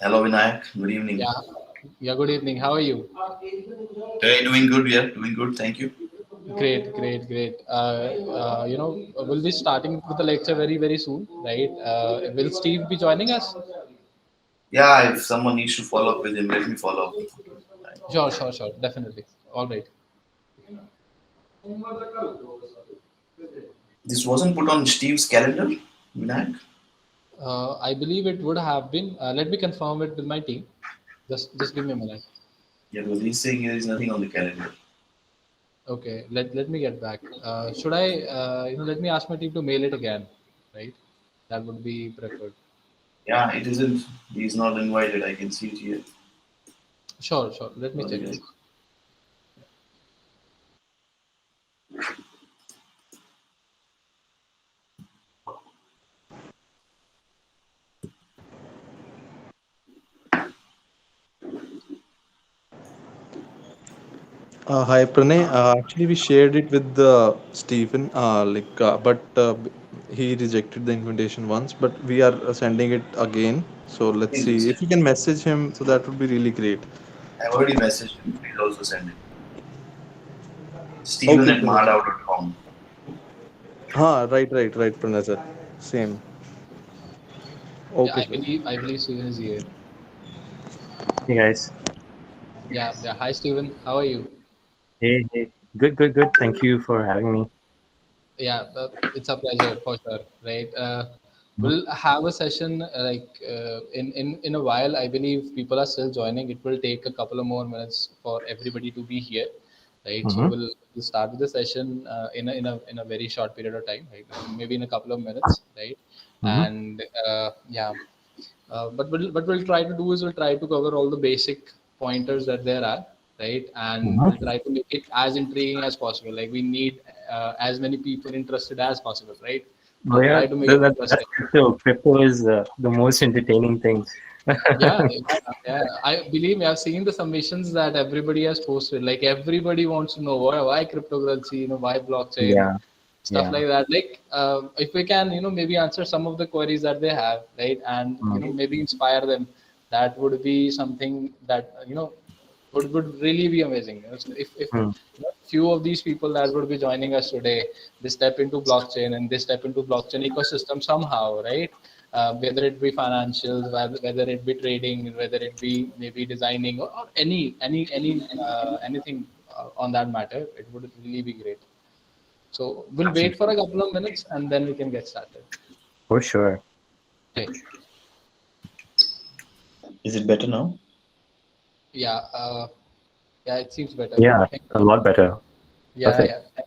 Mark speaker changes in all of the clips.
Speaker 1: Hello, Vinayak. Good evening.
Speaker 2: Yeah, yeah. Good evening. How are you?
Speaker 1: Hey, doing good. Yeah, doing good. Thank you.
Speaker 2: Great, great, great. We'll be starting with the lecture very, very soon, right? Will Steve be joining us?
Speaker 1: Yeah, if someone needs to follow up with him, let me follow up.
Speaker 2: Sure, sure, sure. Definitely. All right.
Speaker 1: This wasn't put on Steve's calendar, Vinayak.
Speaker 2: I believe it would have been. Let me confirm it with my team. Just give me a minute.
Speaker 1: Yeah, because he's saying there is nothing on the calendar.
Speaker 2: Okay. Let me get back. Should I? Let me ask my team to mail it again, right? That would be preferred.
Speaker 1: Yeah, it isn't. He's not invited. I can see it here.
Speaker 2: Sure, sure. Let me
Speaker 1: Sorry,
Speaker 2: check
Speaker 1: guys.
Speaker 2: it.
Speaker 3: Hi Pranay. Actually, we shared it with Stephen, he rejected the invitation once. But we are sending it again. So let's
Speaker 1: Please
Speaker 3: see
Speaker 1: resend.
Speaker 3: if you can message him. So that would be really great.
Speaker 1: I've already messaged him. Please also send it. Steven
Speaker 3: Okay,
Speaker 1: at
Speaker 3: Pranay.
Speaker 1: mahadao.com.
Speaker 3: Right, Pranay sir. Same.
Speaker 2: Yeah,
Speaker 3: Okay,
Speaker 2: I
Speaker 3: sir.
Speaker 2: believe. I believe Steven is here.
Speaker 4: Hey guys.
Speaker 2: Yeah, yeah. Hi, Steven. How are you?
Speaker 4: Hey, hey. Good, good, good. Thank you for having me.
Speaker 2: Yeah, it's a pleasure for sure, right?
Speaker 4: Mhm.
Speaker 2: We'll have a session in a while. I believe people are still joining. It will take a couple of more minutes for everybody to be here, right? So
Speaker 4: Mhm.
Speaker 2: we'll start with the session in a very short period of time, right? Maybe in a couple of minutes, right?
Speaker 4: Mhm.
Speaker 2: And yeah, but we'll try to do is we'll try to cover all the basic pointers that there are, right? And we'll
Speaker 4: Mhm.
Speaker 2: try to make it as intriguing as possible. Like we need as many people interested as possible, right?
Speaker 4: Oh
Speaker 2: We'll
Speaker 4: yeah,
Speaker 2: try to make it
Speaker 4: that's
Speaker 2: interesting.
Speaker 4: crypto. Crypto is the most entertaining thing.
Speaker 2: Yeah, yeah. I believe me, I've seen the submissions that everybody has posted. Like everybody wants to know why cryptocurrency, why blockchain,
Speaker 4: Yeah,
Speaker 2: stuff
Speaker 4: yeah.
Speaker 2: like that. Like if we can, maybe answer some of the queries that they have, right, and
Speaker 4: Mm.
Speaker 2: maybe inspire them. That would be something that would really be amazing. If
Speaker 4: Mm.
Speaker 2: few of these people that would be joining us today, they step into blockchain and they step into blockchain ecosystem somehow, right? Whether it be financials, whether it be trading, whether it be maybe designing or anything on that matter, it would really be great. So we'll wait for
Speaker 4: Absolutely.
Speaker 2: a couple of minutes and then we can get started.
Speaker 4: For sure.
Speaker 2: Okay.
Speaker 1: Is it better now?
Speaker 2: Yeah. Yeah. It seems better.
Speaker 4: Yeah,
Speaker 2: Thank you.
Speaker 4: a lot better.
Speaker 2: Yeah,
Speaker 4: Perfect.
Speaker 2: yeah.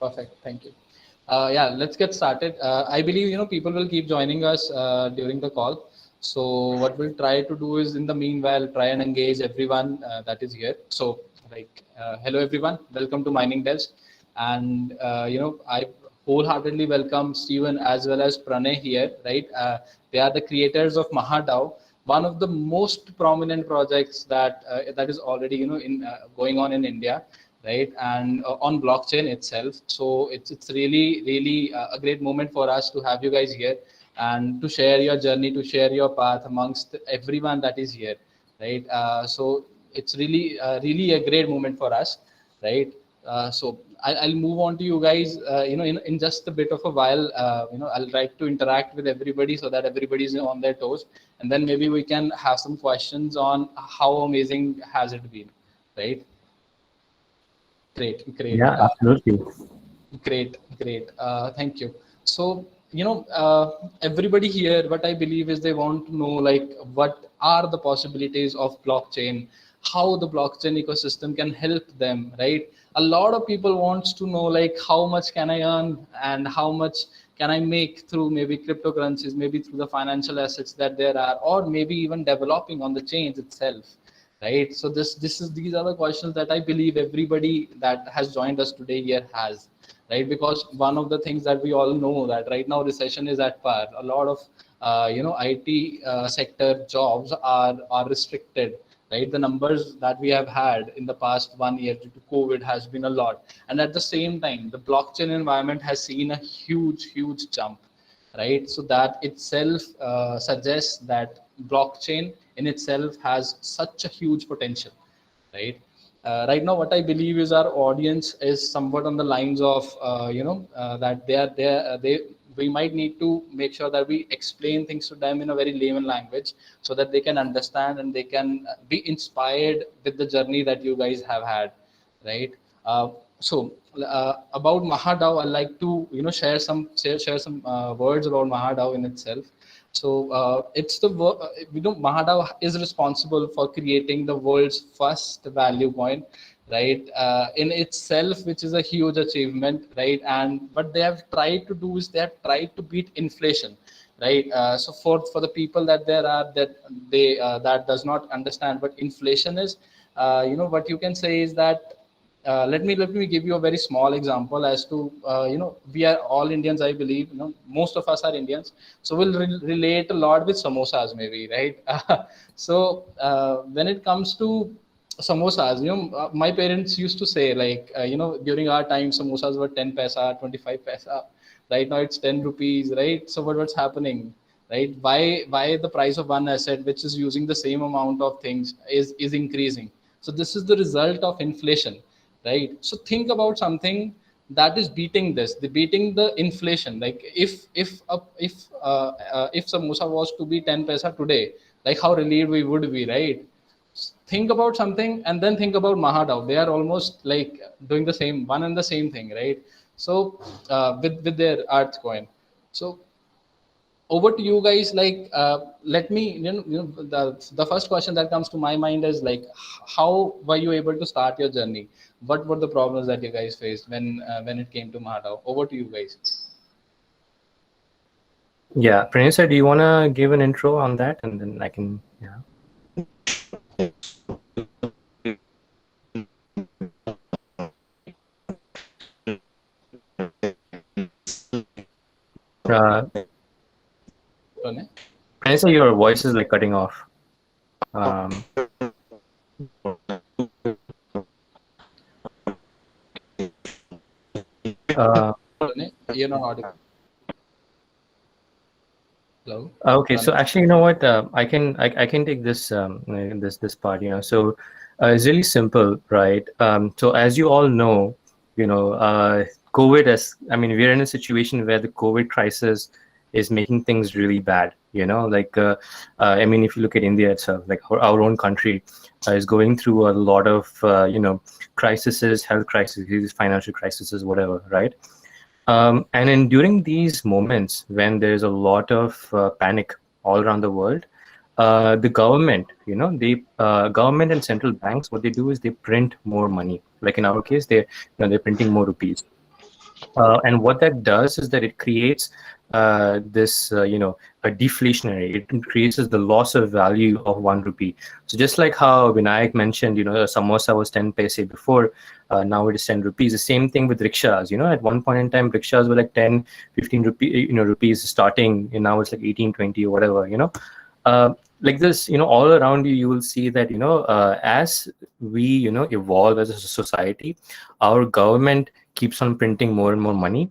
Speaker 2: Perfect. Thank you. Yeah, let's get started. I believe people will keep joining us during the call. So what we'll try to do is, in the meanwhile, try and engage everyone that is here. So, hello everyone, welcome to Mining Devs, and I wholeheartedly welcome Steven as well as Pranay here. Right, they are the creators of Mahadao, one of the most prominent projects that is already in going on in India, right, and on blockchain itself. So it's really a great moment for us to have you guys here and to share your journey, to share your path amongst everyone that is here, right? So it's really a great moment for us, right? So I'll move on to you guys, in just a bit of a while. I'll try to interact with everybody so that everybody is on their toes, and then maybe we can have some questions on how amazing has it been, right? Great, great.
Speaker 4: Yeah, absolutely.
Speaker 2: Great, great. Thank you. So, everybody here, what I believe is they want to know, like, what are the possibilities of blockchain, how the blockchain ecosystem can help them, right? A lot of people wants to know, like, how much can I earn and how much can I make through maybe cryptocurrencies, maybe through the financial assets that there are, or maybe even developing on the chains itself, right? So these are the questions that I believe everybody that has joined us today here has, right? Because one of the things that we all know that right now recession is at par. A lot of IT sector jobs are restricted, right? The numbers that we have had in the past 1 year due to COVID has been a lot, and at the same time, the blockchain environment has seen a huge jump, right? So that itself suggests that blockchain in itself has such a huge potential, right? Right now, what I believe is our audience is somewhat on the lines of, that they we might need to make sure that we explain things to them in a very layman language so that they can understand and they can be inspired with the journey that you guys have had, right? About Mahadao, I like to share some words about Mahadao in itself. So Mahadao is responsible for creating the world's first value point, right? In itself, which is a huge achievement, right? And what they have tried to do is they have tried to beat inflation, right? So for the people that there are that does not understand what inflation is, what you can say is that let me give you a very small example as to we are all Indians, I believe, most of us are Indians, so we'll relate a lot with samosas maybe, right? When it comes to samosas, my parents used to say, like, during our time samosas were 10 paisa, 25 paisa. Right now it's 10 rupees, right? So what's happening, right? Why the price of one asset which is using the same amount of things is increasing? So this is the result of inflation, right? So think about something that is beating this, the beating the inflation. Like if samosa was to be 10 paisa today, like how relieved we would be, right? Think about something and then think about Mahadao. They are almost like doing the same one and the same thing, right? So with their art coin. So over to you guys. Like let me the first question that comes to my mind is like, how were you able to start your journey? What were the problems that you guys faced when it came to Mahadao? Over to you guys.
Speaker 4: Yeah, Pranisa, do you want to give an intro on that, and then I can, yeah. Pranisa, your voice is like cutting off.
Speaker 2: You're not audible. Hello?
Speaker 4: Okay, so actually, you know what? I can take this this part. So it's really simple, right? So as you all know, COVID has. I mean, we're in a situation where the COVID crisis is making things really bad. I mean, if you look at India itself, like our own country is going through a lot of crises, health crises, financial crises, whatever, right? And during these moments when there's a lot of panic all around the world, the government, government and central banks, what they do is they print more money. Like in our case, they're printing more rupees. And what that does is that it creates this, a deflationary. It increases the loss of value of 1 rupee. So just like how Vinayak mentioned, a samosa was 10 paise before, now it is 10 rupees. The same thing with rickshaws. At one point in time, rickshaws were like 10, 15 rupees starting, and now it's like 18, 20 or whatever. Like this, all around you, you will see that, as we, evolve as a society, our government keeps on printing more and more money.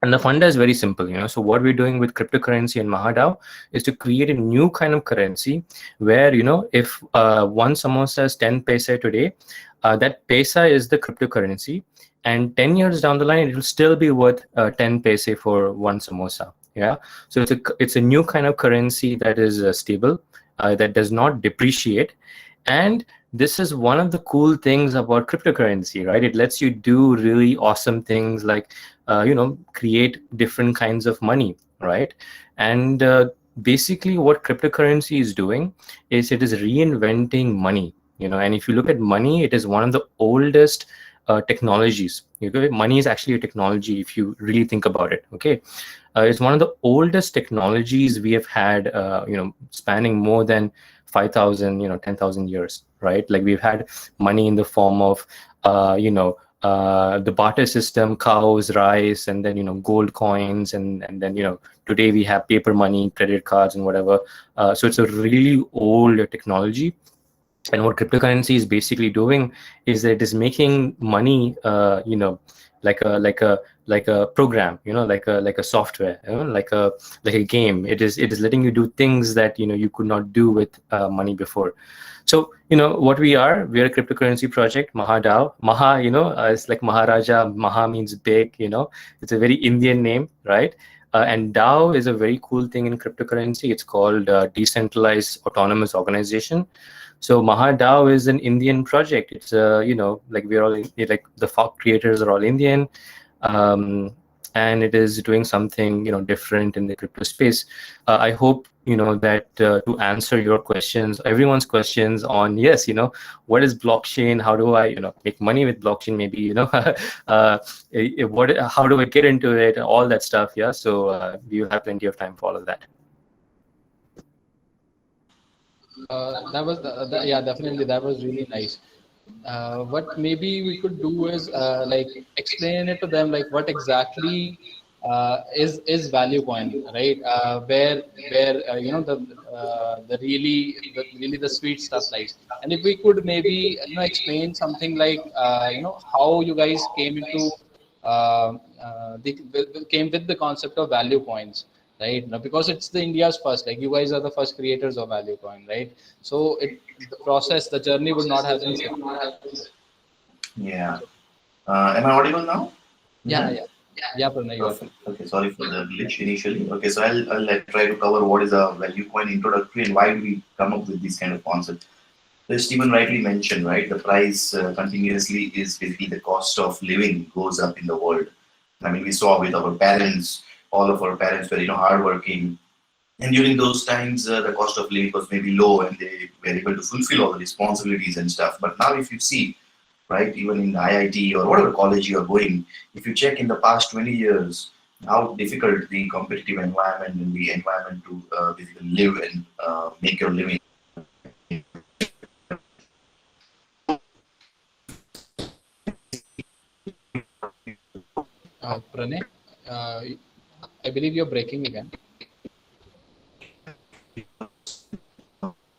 Speaker 4: And the funda is very simple, So what we're doing with cryptocurrency and Mahadao is to create a new kind of currency where, if one samosa is 10 paise today, that paisa is the cryptocurrency. And 10 years down the line, it will still be worth 10 paise for one samosa. Yeah. So it's a new kind of currency that is stable, that does not depreciate. And this is one of the cool things about cryptocurrency, right? It lets you do really awesome things like, create different kinds of money, right? And basically what cryptocurrency is doing is it is reinventing money, and if you look at money, it is one of the oldest technologies. Money is actually a technology if you really think about it, okay? It's one of the oldest technologies we have had, spanning more than 5,000, 10,000 years, right? Like we've had money in the form of, the barter system, cows, rice, and then, gold coins. And then, today we have paper money, credit cards and whatever. So it's a really old technology. And what cryptocurrency is basically doing is that it is making money, like a program, like a software, like a game. It is letting you do things that you could not do with money before. So what we are a cryptocurrency project, Mahadao. Maha, it's like Maharaja. Maha means big. It's a very Indian name, right? And DAO is a very cool thing in cryptocurrency. It's called Decentralized Autonomous Organization. So Mahadao is an Indian project. It's like we're all like the creators are all Indian, and it is doing something different in the crypto space. I hope that to answer your questions, everyone's questions on yes, what is blockchain? How do I make money with blockchain? Maybe how do I get into it? All that stuff. Yeah. So you have plenty of time for all of that.
Speaker 2: That was yeah, definitely that was really nice. What maybe we could do is like explain it to them, like what exactly is value coin, right? Where the sweet stuff lies. And if we could maybe explain something like how you guys came into came with the concept of value coins, right? Now, because it's the India's first, like you guys are the first creators of value coin, right? So the journey would not have been simple.
Speaker 1: Yeah. Am I audible now?
Speaker 2: Yeah, Pranay, you are.
Speaker 1: Perfect. Okay, sorry for the glitch initially. Okay, so I'll try to cover what is a value coin introductory and why do we come up with these kind of concepts. So Stephen rightly mentioned, right? The price continuously is basically the cost of living goes up in the world. I mean, we saw with our parents, all of our parents were hardworking, and during those times the cost of living was maybe low, and they were able to fulfill all the responsibilities and stuff. But now, if you see, right, even in IIT or whatever college you are going, if you check in the past 20 years, how difficult the competitive environment and the environment to basically live and make your living.
Speaker 2: Pranay, I believe you're breaking again.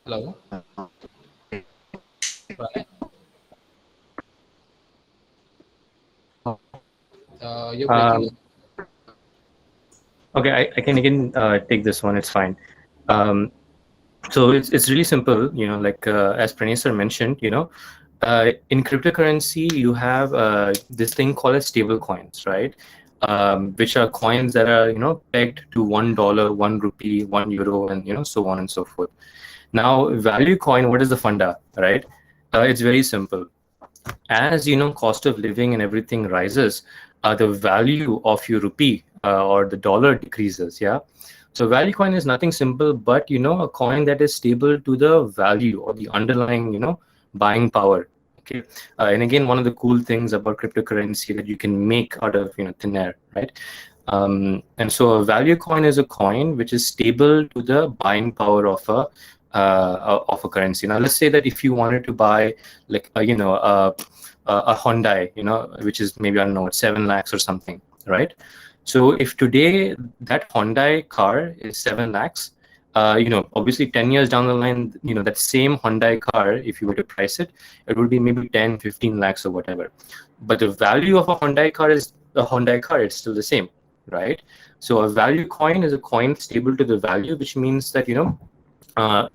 Speaker 2: Hello? Pranay? You're breaking.
Speaker 4: Okay, I can take this one. It's fine. So it's really simple. Like as Pranay sir mentioned, in cryptocurrency you have this thing called as stable coins, right? Which are coins that are pegged to $1, 1 rupee, 1 euro, and so on and so forth. Now, value coin, what is the funda, right? It's very simple. As cost of living and everything rises, the value of your rupee or the dollar decreases. Yeah. So value coin is nothing simple, but a coin that is stable to the value or the underlying buying power. Okay. And again, one of the cool things about cryptocurrency that you can make out of thin air, right? And so a value coin is a coin which is stable to the buying power of a currency. Now, let's say that if you wanted to buy like a Hyundai, which is maybe, I don't know, 7 lakhs or something, right? So if today that Hyundai car is 7 lakhs, obviously 10 years down the line, that same Hyundai car, if you were to price it, it would be maybe 10, 15 lakhs or whatever. But the value of a Hyundai car is a Hyundai car. It's still the same, right? So a value coin is a coin stable to the value, which means that,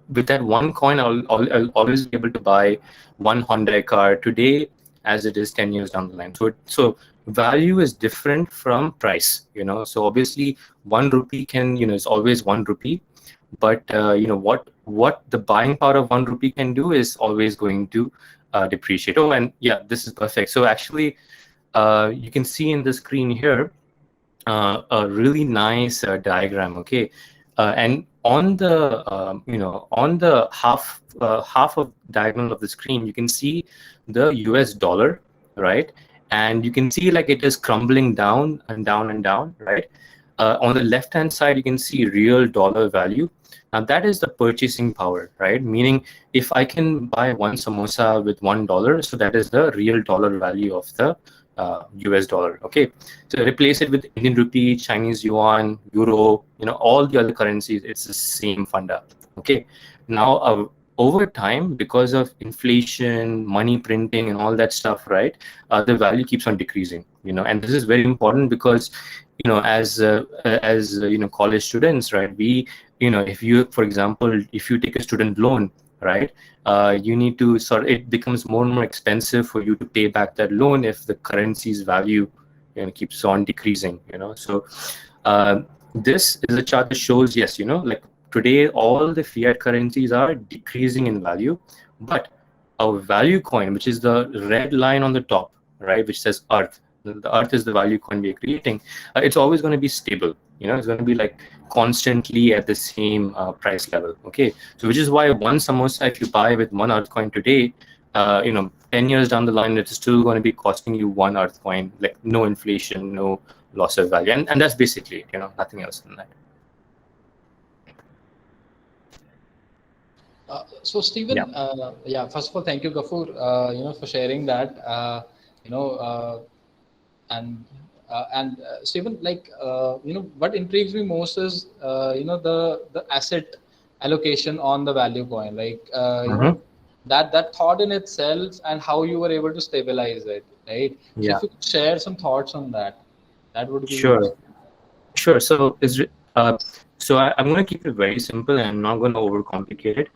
Speaker 4: with that one coin, I'll always be able to buy one Hyundai car today as it is 10 years down the line. So value is different from price, so obviously 1 rupee can, is always 1 rupee, but what the buying power of 1 rupee can do is always going to depreciate. Oh, and yeah, this is perfect. So actually, you can see in the screen here a really nice diagram. Okay, and on the on the half of diagonal of the screen, you can see the US dollar, right? And you can see like it is crumbling down and down and down, right? On the left hand side, you can see real dollar value. Now that is the purchasing power, right? Meaning if I can buy one samosa with $1, so that is the real dollar value of the US dollar. Okay, so replace it with Indian rupee, Chinese yuan, euro, all the other currencies, it's the same funda. Okay, now over time, because of inflation, money printing, and all that stuff, right, the value keeps on decreasing. And this is very important because, as college students, right, we, if you, for example, if you take a student loan, right, you need to it becomes more and more expensive for you to pay back that loan if the currency's value keeps on decreasing. So this is a chart that shows, yes, like today all the fiat currencies are decreasing in value, but our value coin, which is the red line on the top, right, which says earth, the earth is the value coin we're creating, it's always going to be stable. It's going to be like constantly at the same price level. Okay, so which is why one samosa, if you buy with one earth coin today, 10 years down the line, it's still going to be costing you one earth coin, like no inflation, no loss of value, and that's basically it, nothing else than that.
Speaker 2: So Stephen, first of all, thank you, Gafur, for sharing that. And Stephen, like, what intrigues me most is, the asset allocation on the value coin, like, that thought in itself and how you were able to stabilize it, right? So if you could share some thoughts on that, that would be
Speaker 4: sure. So I'm going to keep it very simple, and I'm not going to overcomplicate it.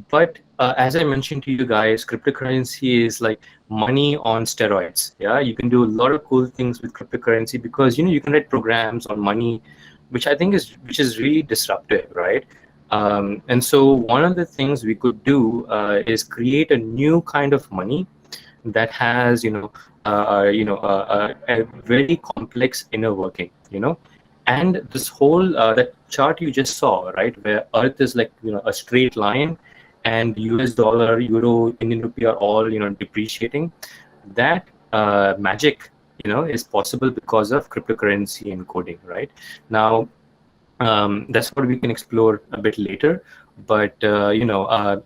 Speaker 4: But as I mentioned to you guys, cryptocurrency is like money on steroids. Yeah, you can do a lot of cool things with cryptocurrency because you can write programs on money, which I think is really disruptive, right? And so one of the things we could do is create a new kind of money that has a very complex inner working. And this whole that chart you just saw, right, where earth is like a straight line, and US dollar, euro, Indian rupee are all depreciating. That magic is possible because of cryptocurrency encoding, right? Now that's what we can explore a bit later, but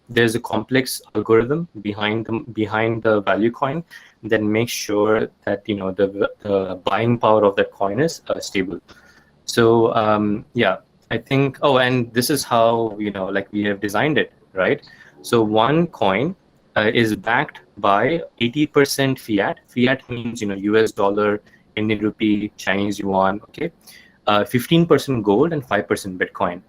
Speaker 4: there's a complex algorithm behind the value coin that makes sure that the buying power of that coin is stable. So I think, and this is how like we have designed it, right? So one coin is backed by 80% fiat. Fiat means US dollar, Indian rupee, Chinese yuan, okay, 15% gold, and 5% Bitcoin.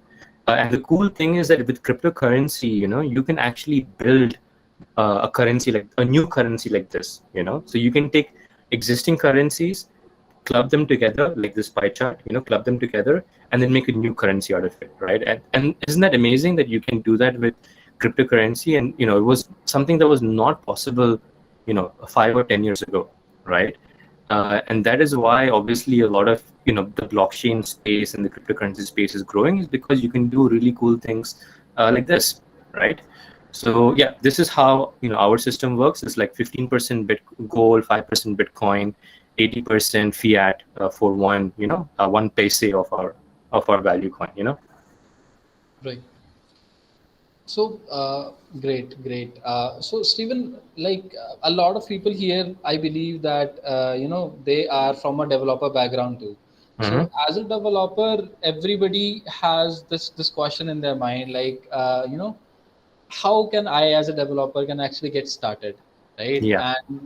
Speaker 4: And the cool thing is that with cryptocurrency, you can actually build a currency, like a new currency like this. So you can take existing currencies, club them together like this pie chart, club them together, and then make a new currency out of it, right? And isn't that amazing that you can do that with cryptocurrency? And it was something that was not possible 5 or 10 years ago, right? And that is why obviously a lot of the blockchain space and the cryptocurrency space is growing, is because you can do really cool things like this, right? So yeah, this is how our system works. It's like 15% gold, 5% Bitcoin, 80% fiat for one paise of our value coin.
Speaker 2: Right. So great. So Stephen, like a lot of people here, I believe that they are from a developer background too. So as a developer, everybody has this question in their mind, like how can I as a developer can actually get started, right?
Speaker 4: Yeah.
Speaker 2: And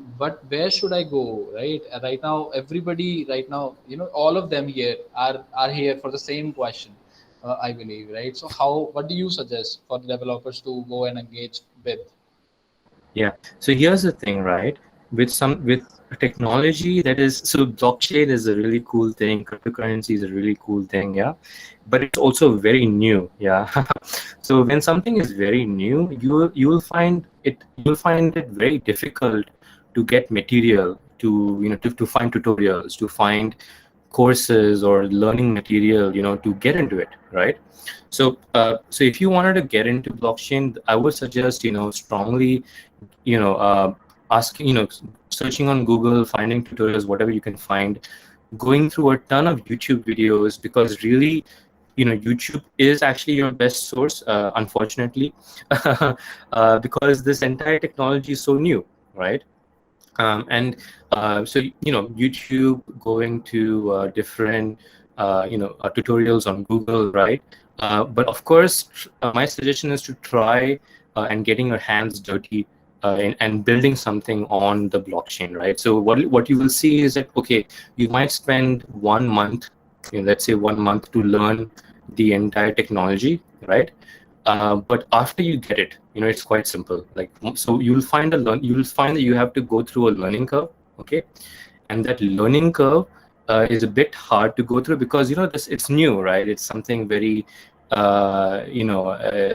Speaker 2: where should I go, right? Right now, everybody right now, all of them here are here for the same question, I believe, right? So what do you suggest for the developers to go and engage with?
Speaker 4: Yeah. So here's the thing, right? With technology that is, so blockchain is a really cool thing, cryptocurrency is a really cool thing, yeah. But it's also very new, yeah. So when something is very new, you'll find it very difficult to get material, to find tutorials, to find courses or learning material, to get into it, right? So if you wanted to get into blockchain, I would suggest strongly asking, searching on Google, finding tutorials, whatever you can find, going through a ton of YouTube videos, because really YouTube is actually your best source, unfortunately, because this entire technology is so new, right? And so YouTube, going to different tutorials on Google, right? But of course, my suggestion is to try and getting your hands dirty and building something on the blockchain, right? So what you will see is that, okay, you might spend 1 month, let's say 1 month, to learn the entire technology, right? But after you get it, it's quite simple. Like, so you will find that you have to go through a learning curve, okay? And that learning curve is a bit hard to go through because it's new, right? It's something very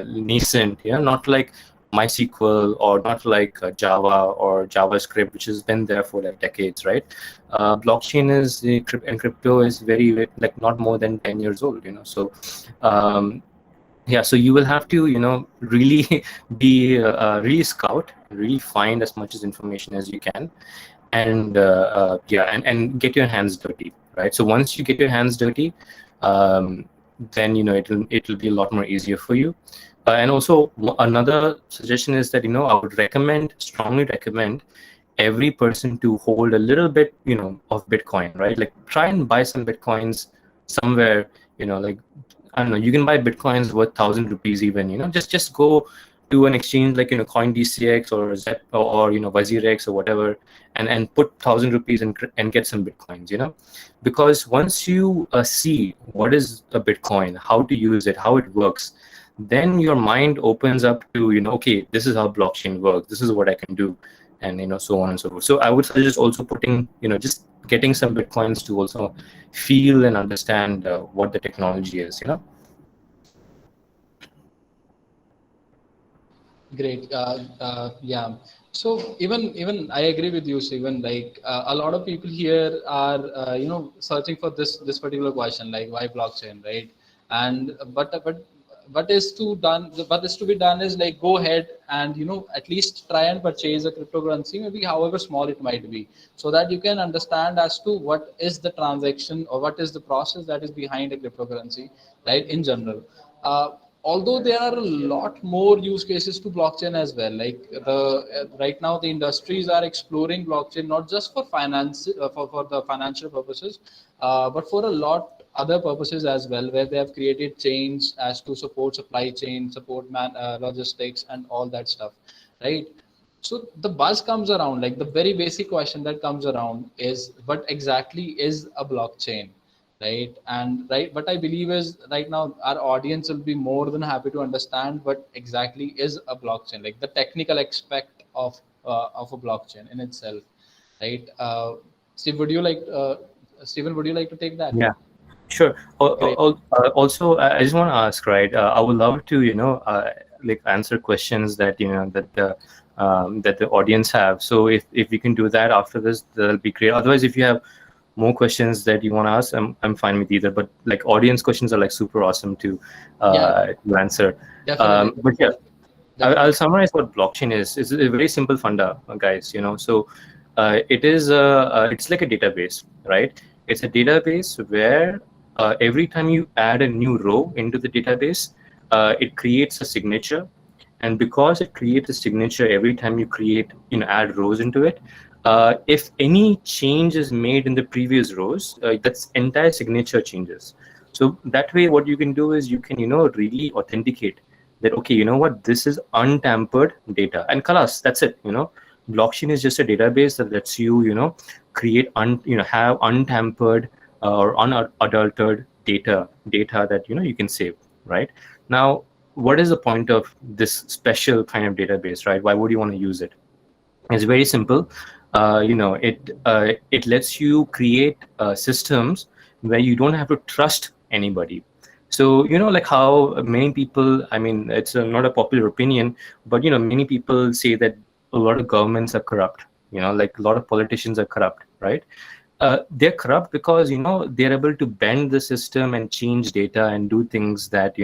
Speaker 4: nascent, not like MySQL or not like Java or JavaScript, which has been there for like decades, right? Blockchain and crypto is very, like, not more than 10 years old, so um, yeah, so you will have to really be really scout, really find as much as information as you can, and and get your hands dirty, right? So once you get your hands dirty, then it'll be a lot more easier for you. And also another suggestion is that I would strongly recommend every person to hold a little bit of Bitcoin, right? Like, try and buy some Bitcoins somewhere, like, I don't know, you can buy Bitcoins worth 1,000 rupees even, just go to an exchange like, CoinDCX or Zep or WazirX or whatever, and put 1,000 rupees and get some Bitcoins, because once you see what is a Bitcoin, how to use it, how it works, then your mind opens up to, okay, this is how blockchain works, this is what I can do, and so on and so forth. So I would suggest also putting, just getting some Bitcoins to also feel and understand what the technology is,
Speaker 2: Great. Yeah. So even I agree with you, Steven. Like, a lot of people here are searching for this particular question, like, why blockchain, right? And but what is to be done is, like, go ahead and at least try and purchase a cryptocurrency, maybe however small it might be, so that you can understand as to what is the transaction or what is the process that is behind a cryptocurrency, right? In general. Although there are a lot more use cases to blockchain as well, like right now the industries are exploring blockchain not just for finance, for the financial purposes, but for a lot other purposes as well, where they have created chains as to support supply chain, support logistics and all that stuff, right? So the buzz comes around, like, the very basic question that comes around is, what exactly is a blockchain, right? And right, what I believe is, right now our audience will be more than happy to understand what exactly is a blockchain, like the technical aspect of a blockchain in itself, right? Steve, would you like Stephen, would you like to take that?
Speaker 4: yeah. Sure.
Speaker 2: Great.
Speaker 4: Also, I just want to ask, right? I would love to, like, answer questions that that the audience have. So if we can do that after this, that'll be great. Otherwise, if you have more questions that you want to ask, I'm fine with either. But like, audience questions are like super awesome
Speaker 2: Yeah,
Speaker 4: to answer.
Speaker 2: definitely.
Speaker 4: But yeah, I'll
Speaker 2: Definitely.
Speaker 4: summarize what blockchain is. It's a very simple funda, guys. So it's like a database, right? It's a database where every time you add a new row into the database, it creates a signature. And because it creates a signature every time you add rows into it, if any change is made in the previous rows, that's entire signature changes. So that way, what you can do is you can, really authenticate that, okay, what, this is untampered data, and kalas, that's it. Blockchain is just a database that lets you, create have untampered or unadulterated data that you can save, right? Now, what is the point of this special kind of database, right? Why would you want to use it? It's very simple. It lets you create systems where you don't have to trust anybody. So like how many people, I mean, it's not a popular opinion, but many people say that a lot of governments are corrupt. Like, a lot of politicians are corrupt, right? They're corrupt because they're able to bend the system and change data and do things that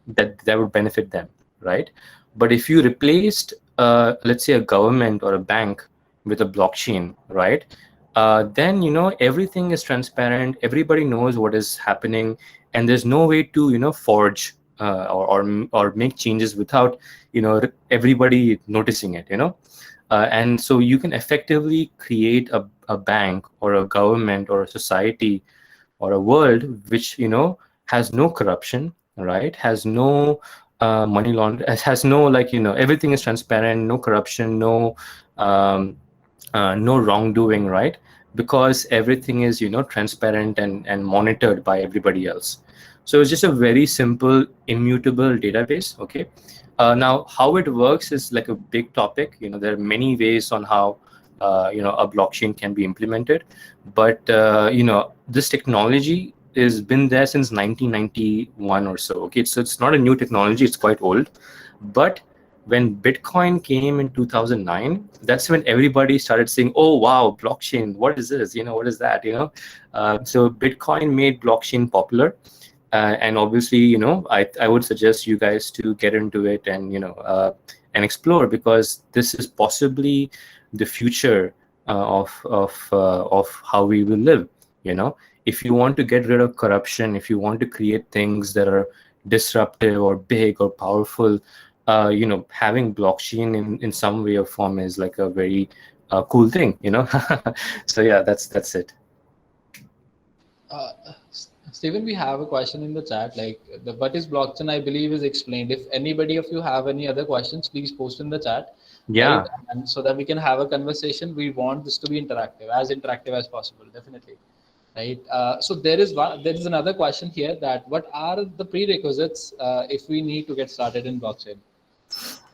Speaker 4: that would benefit them, right? But if you replaced, let's say, a government or a bank with a blockchain, right? Then everything is transparent. Everybody knows what is happening, and there's no way to forge or make changes without everybody noticing it. And so you can effectively create a bank or a government or a society or a world which has no corruption, right? Has no money laundering. It has no, like, everything is transparent, no corruption, um, no wrongdoing, right? Because everything is, transparent and monitored by everybody else. So it's just a very simple, immutable database. Okay. Now, how it works is like a big topic. There are many ways on how a blockchain can be implemented, but this technology has been there since 1991 or so. Okay, so it's not a new technology; it's quite old. But when Bitcoin came in 2009, that's when everybody started saying, "Oh wow, blockchain! What is this? What is that?" So Bitcoin made blockchain popular. And obviously, I would suggest you guys to get into it and and explore, because this is possibly the future of how we will live. If you want to get rid of corruption, if you want to create things that are disruptive or big or powerful, having blockchain in some way or form is like a very cool thing. So yeah, that's it.
Speaker 2: Stephen, we have a question in the chat. Like, what is blockchain? I believe is explained. If anybody of you have any other questions, please post in the chat.
Speaker 4: Yeah.
Speaker 2: Right? And so that we can have a conversation. We want this to be interactive as possible. Definitely. Right. So there is another question here, that what are the prerequisites if we need to get started in blockchain?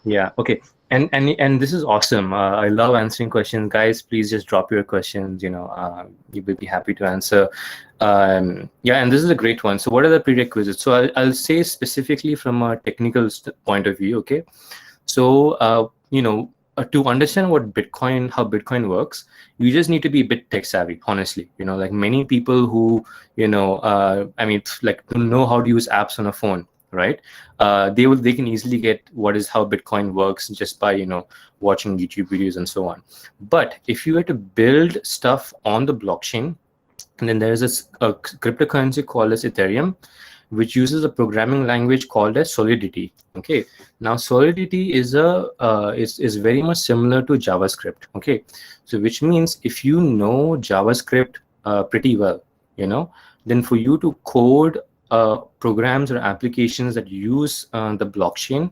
Speaker 4: Yeah. Okay. And this is awesome. I love answering questions, guys. Please just drop your questions. We will be happy to answer. Yeah, and this is a great one. So, what are the prerequisites? So, I'll say specifically from a technical point of view. Okay. So, to understand how Bitcoin works, you just need to be a bit tech savvy. Honestly, like many people who like don't know how to use apps on a phone, right? They can easily get how Bitcoin works just by watching YouTube videos and so on. But if you were to build stuff on the blockchain, and then there's a cryptocurrency called as Ethereum, which uses a programming language called as Solidity. Okay, now Solidity is is very much similar to JavaScript. Okay, so which means if you know JavaScript pretty well, then for you to code programs or applications that use the blockchain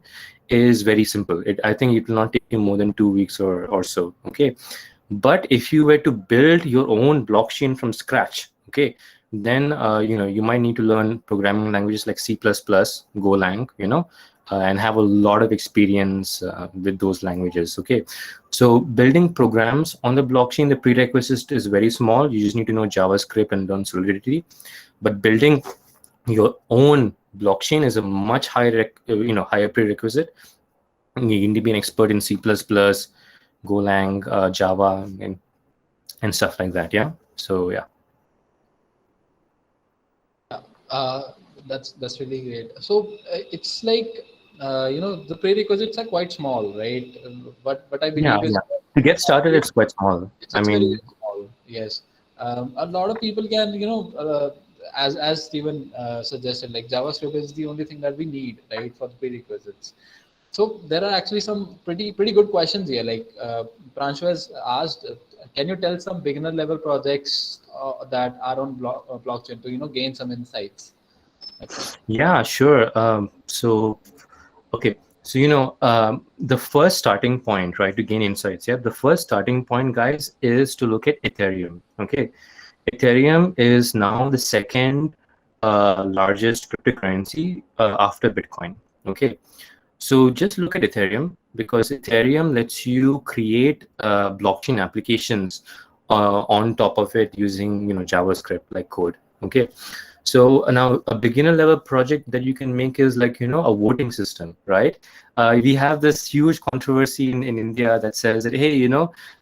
Speaker 4: is very simple. I think it will not take you more than 2 weeks or so. Okay, but if you were to build your own blockchain from scratch, okay, then you might need to learn programming languages like C++, Golang, and have a lot of experience with those languages. Okay, so building programs on the blockchain, the prerequisite is very small. You just need to know JavaScript and learn Solidity. But building your own blockchain is a much higher prerequisite. You need to be an expert in C++, Golang, Java, and stuff like that. Yeah. So yeah.
Speaker 2: That's really great. So it's like the prerequisites are quite small, right? But I believe
Speaker 4: to get started, it's quite small.
Speaker 2: It's very small. Yes. A lot of people can as Steven suggested, like JavaScript is the only thing that we need, right, for the prerequisites. So there are actually some pretty good questions here. Like Pranshu has asked, can you tell some beginner level projects that are on blockchain to gain some insights?
Speaker 4: Yeah, sure. Okay, so the first starting point, right, to gain insights. Yeah, the first starting point, guys, is to look at Ethereum. Okay, Ethereum is now the second largest cryptocurrency after Bitcoin. Okay. So just look at Ethereum, because Ethereum lets you create blockchain applications on top of it using JavaScript like code. Okay, so now a beginner level project that you can make is like a voting system, right? We have this huge controversy in India that says that, hey,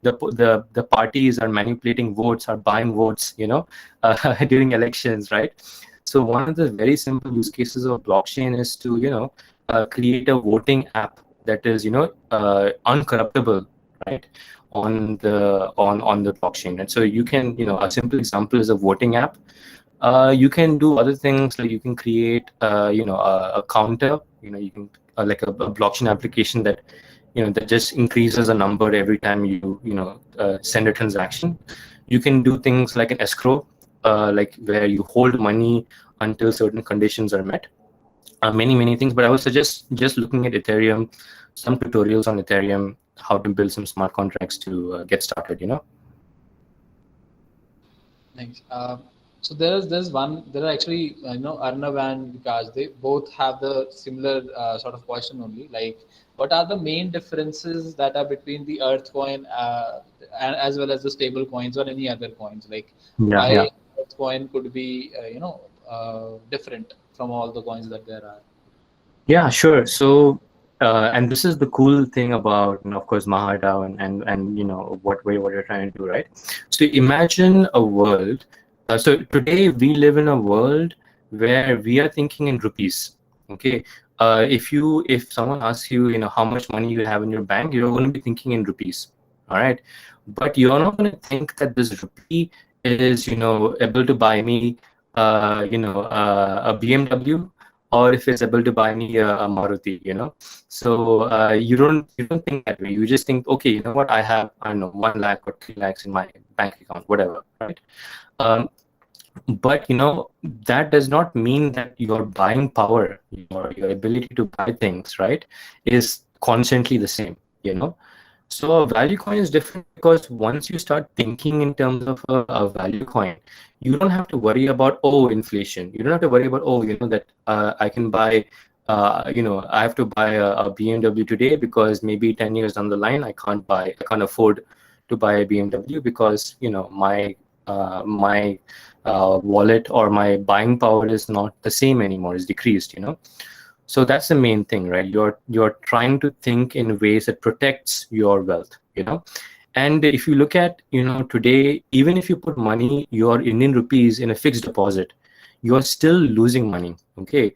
Speaker 4: the parties are manipulating votes, are buying votes, during elections, right? So one of the very simple use cases of blockchain is to create a voting app that is uncorruptible, right, on the blockchain. And so you can a simple example is a voting app. You can do other things, like you can create a counter, you can like a blockchain application that that just increases a number every time you send a transaction. You can do things like an escrow, like where you hold money until certain conditions are met. many things. But I would suggest just looking at Ethereum, some tutorials on Ethereum, how to build some smart contracts to get started.
Speaker 2: Thanks. So there are actually Arnav and Vikas, they both have the similar sort of question only, like what are the main differences that are between the Earth coin and as well as the stable coins or any other coins, like
Speaker 4: Yeah, yeah.
Speaker 2: why Earth coin could be different from all the coins that there are.
Speaker 4: Yeah, sure. So, and this is the cool thing about, of course, Mahadao and what you're trying to do, right? So imagine a world. So today we live in a world where we are thinking in rupees. Okay. If someone asks you, how much money you have in your bank, you're going to be thinking in rupees. All right. But you're not going to think that this rupee is, able to buy me, a BMW, or if it's able to buy me a Maruti. So you don't think that way. You just think, okay, you know what, I don't know, 1 lakh or 3 lakhs in my bank account, whatever, right? Um, but that does not mean that your buying power, your ability to buy things, right, is constantly the same. So a value coin is different because once you start thinking in terms of a value coin, you don't have to worry about, inflation. You don't have to worry about, that I can buy, I have to buy a BMW today because maybe 10 years down the line I can't afford to buy a BMW because my wallet or my buying power is not the same anymore. It's decreased. So that's the main thing, right? You're trying to think in ways that protects your wealth. And if you look at, today, even if you put money, your Indian rupees in a fixed deposit, you're still losing money. Okay.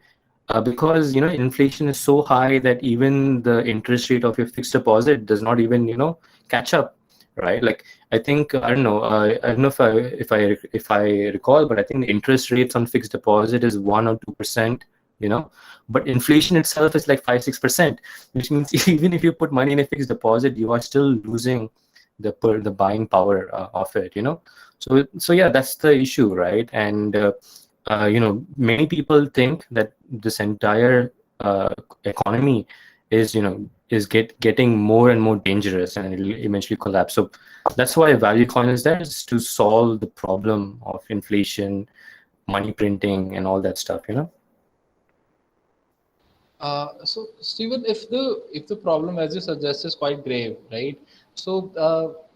Speaker 4: Because inflation is so high that even the interest rate of your fixed deposit does not even catch up, right? Like I think I don't know if I recall, but I think the interest rates on fixed deposit is 1 or 2%. But inflation itself is like 5-6%, which means even if you put money in a fixed deposit, you are still losing the buying power of it. So yeah, that's the issue, right? And many people think that this entire economy is getting more and more dangerous, and it'll eventually collapse. So that's why value coin is there, is to solve the problem of inflation, money printing, and all that stuff.
Speaker 2: So Stephen, if the problem, as you suggest, is quite grave, right? So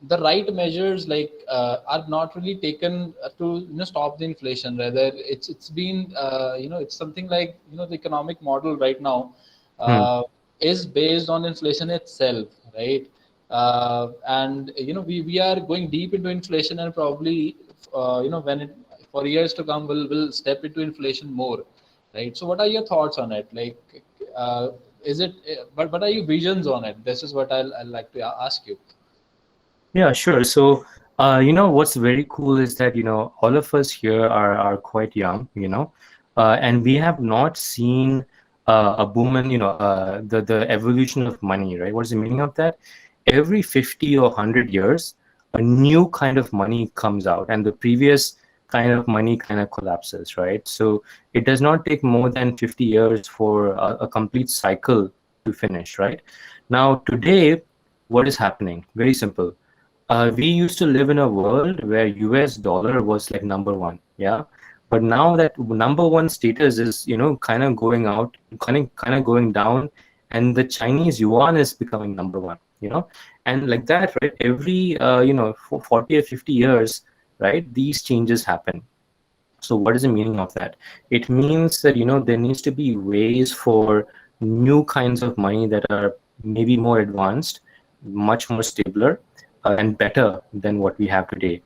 Speaker 2: the right measures are not really taken to stop the inflation. Rather, it's been it's something like the economic model right now
Speaker 4: Hmm.
Speaker 2: uh, is based on inflation itself, right? And we are going deep into inflation, and probably when it for years to come will step into inflation more, right? So what are your thoughts on it? Like, uh, is it? But what are your visions on it? This is what I'll like to ask you.
Speaker 4: Yeah, sure. So, what's very cool is that, all of us here are quite young, and we have not seen a boom in, the evolution of money, right? What's the meaning of that? Every 50 or 100 years, a new kind of money comes out, and the previous kind of money kind of collapses, right? So it does not take more than 50 years for a complete cycle to finish, right? Now, today, what is happening? Very simple. We used to live in a world where US dollar was like number one, yeah. But now that number one status is, kind of going out, kind of going down, and the Chinese yuan is becoming number one. And like that, right? Every for 40 or 50 years, right? These changes happen. So what is the meaning of that? It means that there needs to be ways for new kinds of money that are maybe more advanced, much more stabler, and better than what we have today.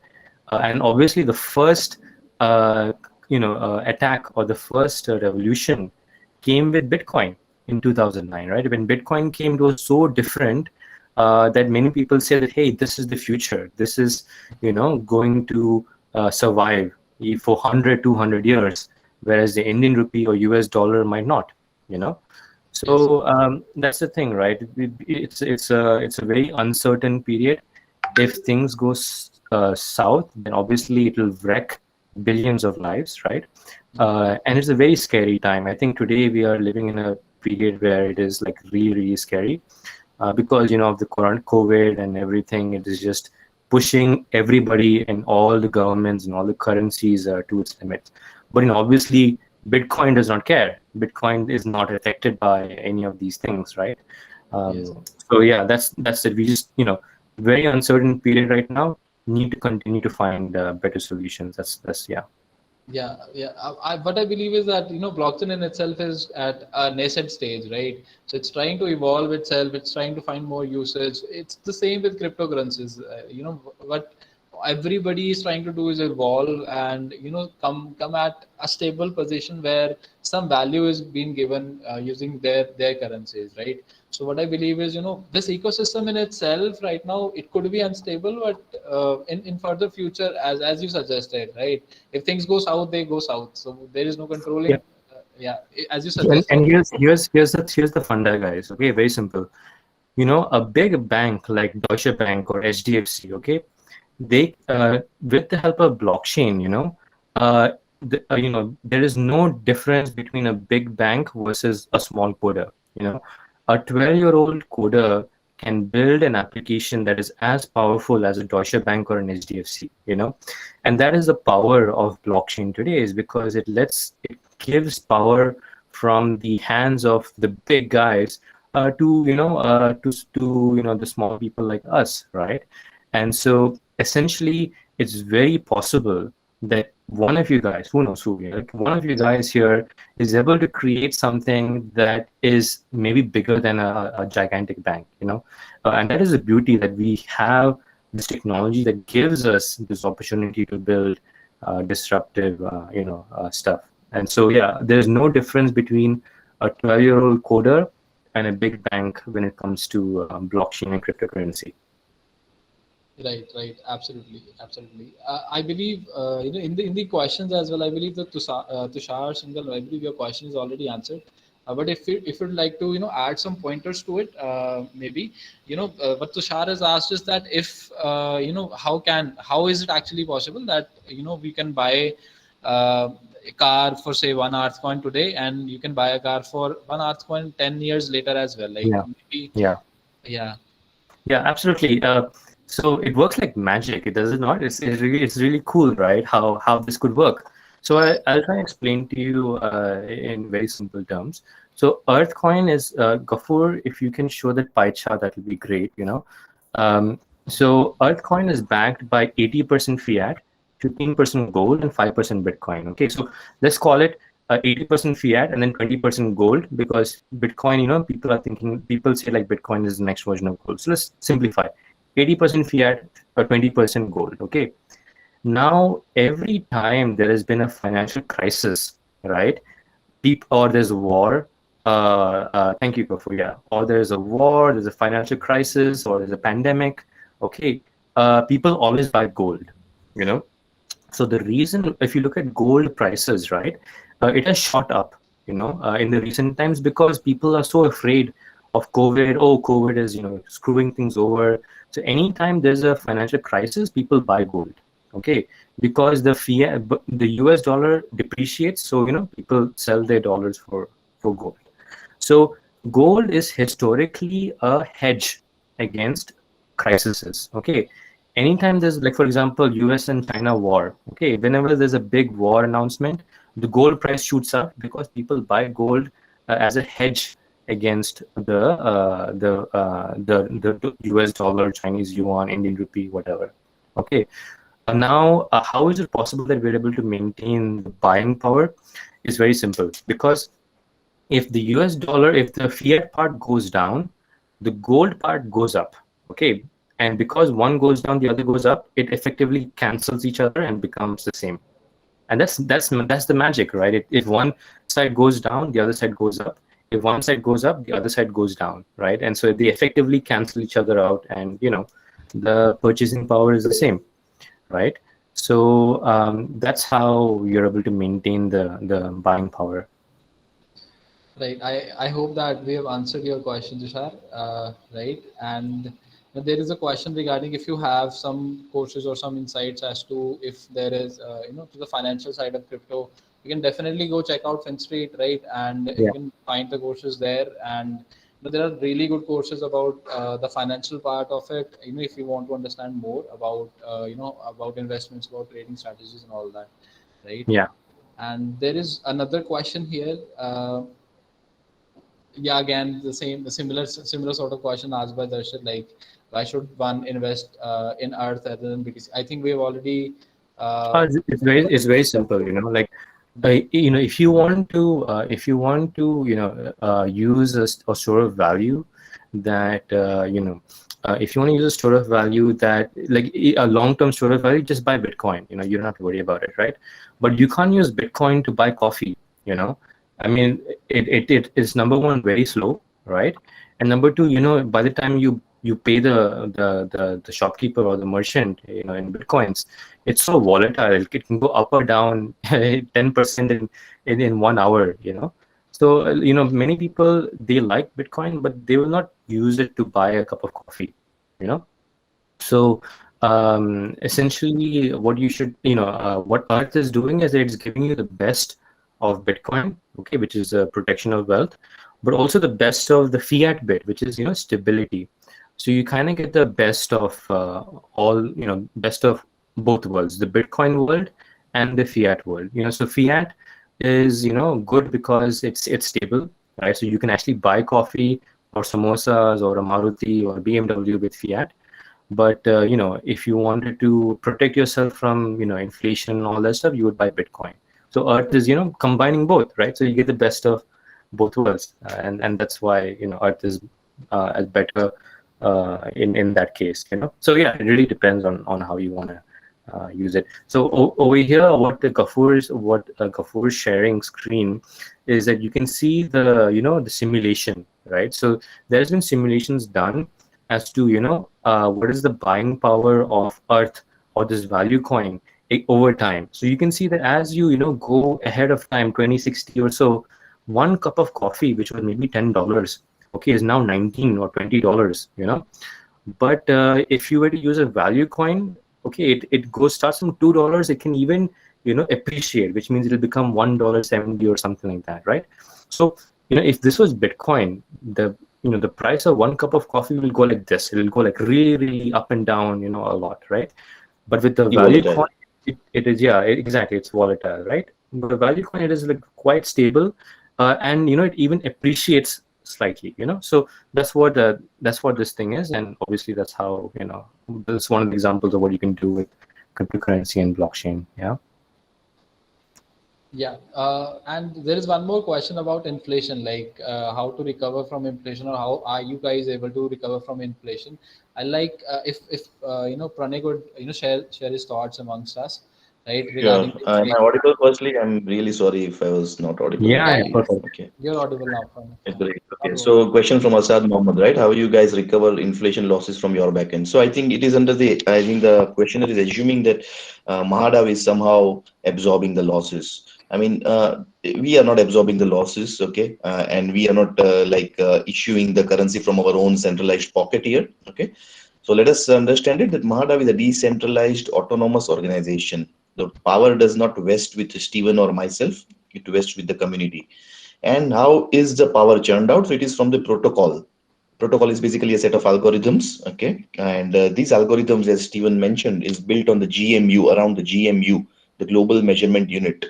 Speaker 4: And obviously, the first attack, or the first revolution came with Bitcoin in 2009, right? When Bitcoin came, it was so different that many people say that, hey, this is the future. This is going to survive for 100, 200 years, whereas the Indian rupee or US dollar might not. you know
Speaker 2: Yes.
Speaker 4: so that's the thing, right? It's a very uncertain period. If things go south, then obviously it will wreck billions of lives, right? And it's a very scary time. I think today we are living in a period where it is like really, really scary because, of the current COVID and everything. It is just pushing everybody and all the governments and all the currencies to its limits. But, obviously, Bitcoin does not care. Bitcoin is not affected by any of these things, right?
Speaker 2: Yes.
Speaker 4: So yeah, that's it. We just, very uncertain period right now. Need to continue to find better solutions. That's yeah.
Speaker 2: Yeah. What I believe is that blockchain in itself is at a nascent stage, right? So it's trying to evolve itself. It's trying to find more usage. It's the same with cryptocurrencies. What everybody is trying to do is evolve and come at a stable position where some value is being given using their currencies, right? So what I believe is this ecosystem in itself right now it could be unstable, but in further future, as you suggested, right? If things go south, they go south. So there is no
Speaker 4: Yeah.
Speaker 2: controlling. Yeah, as you
Speaker 4: And,
Speaker 2: suggested.
Speaker 4: and here's the funda, guys. Okay, very simple. A big bank like Deutsche Bank or HDFC, okay, they with the help of blockchain, there is no difference between a big bank versus a small coder. A 12-year-old coder can build an application that is as powerful as a Deutsche Bank or an HDFC. And that is the power of blockchain today, is because it gives power from the hands of the big guys to the small people like us, right? And so essentially it's very possible that one of you guys, who knows who, like one of you guys here is able to create something that is maybe bigger than a gigantic bank, and that is the beauty, that we have this technology that gives us this opportunity to build disruptive stuff. And so yeah, there's no difference between a 12-year-old coder and a big bank when it comes to blockchain and cryptocurrency.
Speaker 2: Right. Absolutely. I believe in the questions as well. I believe that Tushar Singhal, I believe your question is already answered. But if you'd like to add some pointers to it, maybe what Tushar has asked is that if how is it actually possible that we can buy a car for say 1 Earth coin today, and you can buy a car for 1 Earth coin 10 years later as well. Like
Speaker 4: Yeah.
Speaker 2: maybe,
Speaker 4: Yeah.
Speaker 2: yeah.
Speaker 4: Yeah, absolutely. So it works like magic, it does it not? It's really cool, right? How this could work. So I'll try and explain to you in very simple terms. So Earthcoin is Gafur. If you can show that pie chart, that will be great. So Earthcoin is backed by 80% fiat, 15% gold, and 5% Bitcoin. Okay, so let's call it 80% fiat and then 20% gold, because Bitcoin, people say like Bitcoin is the next version of gold. So let's simplify: 80% fiat or 20% gold. Okay. Now, every time there has been a financial crisis, right? Or there's a war. Thank you, Gafur. Yeah. Or there's a war, there's a financial crisis, or there's a pandemic. Okay. People always buy gold. You know. So the reason, if you look at gold prices, right, it has shot up, in the recent times, because people are so afraid of COVID. Oh, COVID is, screwing things over. So anytime there's a financial crisis, people buy gold. Okay, because the US dollar depreciates, so people sell their dollars for gold. So gold is historically a hedge against crises. Okay, anytime there's, like, for example, US and China war. Okay, whenever there's a big war announcement, the gold price shoots up because people buy gold as a hedge against the US dollar, Chinese yuan, Indian rupee, whatever. Okay. Now, how is it possible that we're able to maintain the buying power? It's very simple, because if the US dollar, if the fiat part goes down, the gold part goes up. Okay. And because one goes down, the other goes up, it effectively cancels each other and becomes the same. And that's the magic, right? If one side goes down, the other side goes up. If one side goes up, the other side goes down, right? And so they effectively cancel each other out, and the purchasing power is the same, right? So that's how you're able to maintain the buying power.
Speaker 2: Right. I hope that we have answered your question, Tushar. Right. And There is a question regarding if you have some courses or some insights as to if there is, to the financial side of crypto. You can definitely go check out Finstreet, right? And you
Speaker 4: Yeah.
Speaker 2: can find the courses there. And there are really good courses about the financial part of it. If you want to understand more about, about investments, about trading strategies, and all that, right?
Speaker 4: Yeah.
Speaker 2: And there is another question here. Yeah, again the similar sort of question asked by Darshit, like why should one invest in Earth rather than BTC? I think we've already
Speaker 4: It's very simple, like if you want to use a store of value that if you want to use a store of value that like a long-term store of value, just buy Bitcoin. You don't have to worry about it, right? But you can't use Bitcoin to buy coffee. I mean, it is, number one, very slow, right? And number two, by the time you pay the shopkeeper or the merchant, in Bitcoins, it's so volatile. It can go up or down 10% in 1 hour. So many people, they like Bitcoin, but they will not use it to buy a cup of coffee. So essentially, what you should, what Earth is doing is it's giving you the best of Bitcoin, okay, which is protection of wealth, but also the best of the fiat bit, which is stability. So you kind of get the best of best of both worlds, the Bitcoin world and the fiat world. So fiat is good because it's stable, right? So you can actually buy coffee or samosas or a Maruti or BMW with fiat. But if you wanted to protect yourself from inflation and all that stuff, you would buy Bitcoin. So Earth is combining both, right? So you get the best of both worlds, and that's why Earth is as better in that case. So yeah, it really depends on how you want to use it. So over here, what Gafur's sharing screen is that you can see the the simulation, right? So there's been simulations done as to what is the buying power of Earth or this value coin over time. So you can see that as you go ahead of time, 2060 or so, one cup of coffee, which was maybe $10, okay, is now $19 or $20. But if you were to use a value coin, okay, it starts from $2. It can even appreciate, which means it'll become $1.70 or something like that, right? So if this was Bitcoin, the price of one cup of coffee will go like this. It'll go like really, really up and down, a lot, right? But with the value
Speaker 5: Volatile.
Speaker 4: coin, it is, yeah, exactly, it's volatile, right? But the value coin, it is like quite stable, and it even appreciates slightly. So that's what this thing is, and obviously that's how that's one of the examples of what you can do with cryptocurrency and blockchain. Yeah.
Speaker 2: Yeah, and there is one more question about inflation, like how to recover from inflation, or how are you guys able to recover from inflation? I like if Pranay could share his thoughts amongst us, right,
Speaker 5: Sure.
Speaker 2: regarding the
Speaker 5: Am I
Speaker 2: inflation.
Speaker 5: audible firstly? I'm really sorry if I was not audible.
Speaker 4: Yeah,
Speaker 2: Yeah,
Speaker 4: yeah,
Speaker 2: yeah,
Speaker 4: perfect.
Speaker 5: Okay.
Speaker 2: you're audible now, Pranay.
Speaker 5: It's great. Okay.
Speaker 2: Not worry.
Speaker 5: So question from Asad Mohammed, right? How you guys recover inflation losses from your backend? So I think it is I think the questioner is assuming that Mahadao is somehow absorbing the losses. I mean, we are not absorbing the losses, okay? And we are not issuing the currency from our own centralized pocket here, okay? So let us understand it that Mahadao is a decentralized autonomous organization. The power does not vest with Stephen or myself, it vests with the community. And how is the power churned out? So it is from the protocol. Protocol is basically a set of algorithms, okay? And these algorithms, as Stephen mentioned, is built on the GMU, around the GMU, the Global Measurement Unit.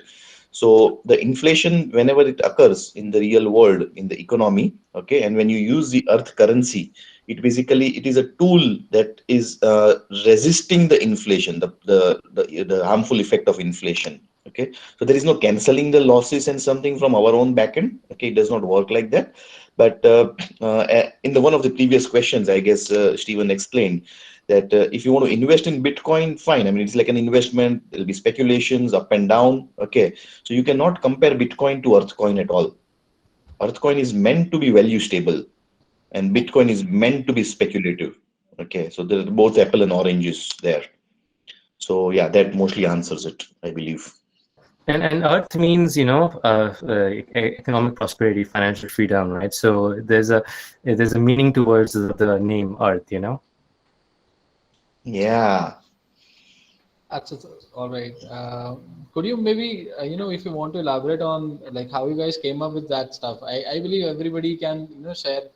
Speaker 5: So the inflation, whenever it occurs in the real world, in the economy, okay, and when you use the earth currency, it is a tool that is resisting the inflation, the harmful effect of inflation. Okay, so there is no canceling the losses and something from our own backend. Okay, it does not work like that. But in the one of the previous questions, I guess Stephen explained that if you want to invest in Bitcoin, fine. I mean, it's like an investment. There'll be speculations up and down. Okay, so you cannot compare Bitcoin to Earthcoin at all. Earthcoin is meant to be value stable, and Bitcoin is meant to be speculative. Okay, so they're both apple and oranges there. So yeah, that mostly answers it, I believe.
Speaker 4: And Earth means economic prosperity, financial freedom, right? So there's a meaning towards the name Earth.
Speaker 5: Yeah.
Speaker 2: All right. Could you maybe, if you want to elaborate on like how you guys came up with that stuff? I believe everybody can, share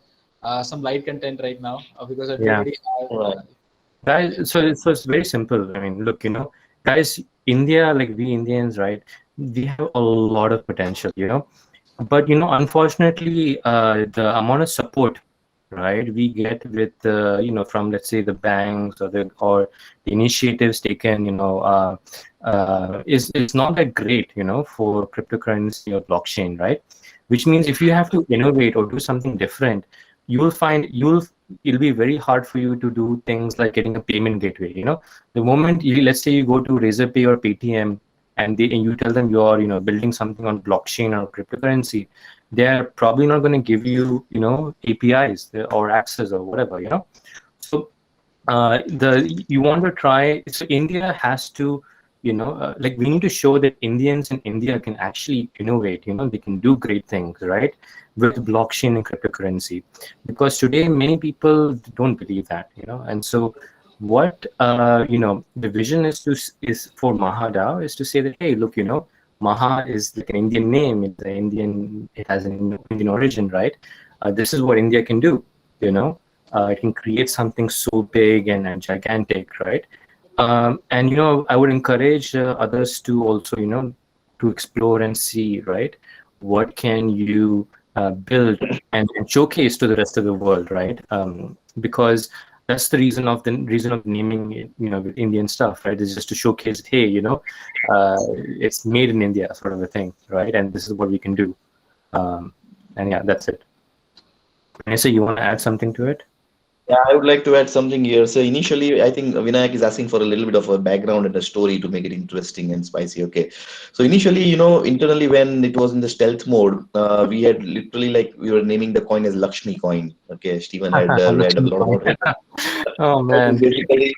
Speaker 2: some light content right now because
Speaker 4: Yeah.
Speaker 2: everybody have.
Speaker 5: Right.
Speaker 4: Guys, so it's very simple. I mean, look, guys, India, like we Indians, right? We have a lot of potential, but unfortunately, the amount of support, right, we get with from, let's say, the banks or the initiatives taken, is not that great, for cryptocurrency or blockchain, right? Which means if you have to innovate or do something different, you will find it'll be very hard for you to do things like getting a payment gateway. The moment let's say you go to Razorpay or Paytm, and you tell them you're building something on blockchain or cryptocurrency, they're probably not going to give you APIs or access or whatever. So the you want to try. So India has to, like, we need to show that Indians in India can actually innovate. They can do great things, right, with blockchain and cryptocurrency, because today many people don't believe that. And so what the vision is for Mahadao is to say that, hey, look, Maha is like an Indian name. It has an Indian origin, right? This is what India can do. It can create something so big and gigantic, right? And I would encourage others to also to explore and see, right, what can you build and showcase to the rest of the world, right? Because that's the reason of naming it, with Indian stuff, right? Is just to showcase, hey, it's made in India, sort of a thing, right? And this is what we can do. And yeah, that's it. Vanessa, you want to add something to it?
Speaker 5: Yeah, I would like to add something here. So initially, I think Vinayak is asking for a little bit of a background and a story to make it interesting and spicy. Okay. So initially, internally when it was in the stealth mode, we had literally like we were naming the coin as Lakshmi coin. Okay. Stephen had read a lot about it.
Speaker 4: Oh
Speaker 5: I think
Speaker 4: man.
Speaker 5: basically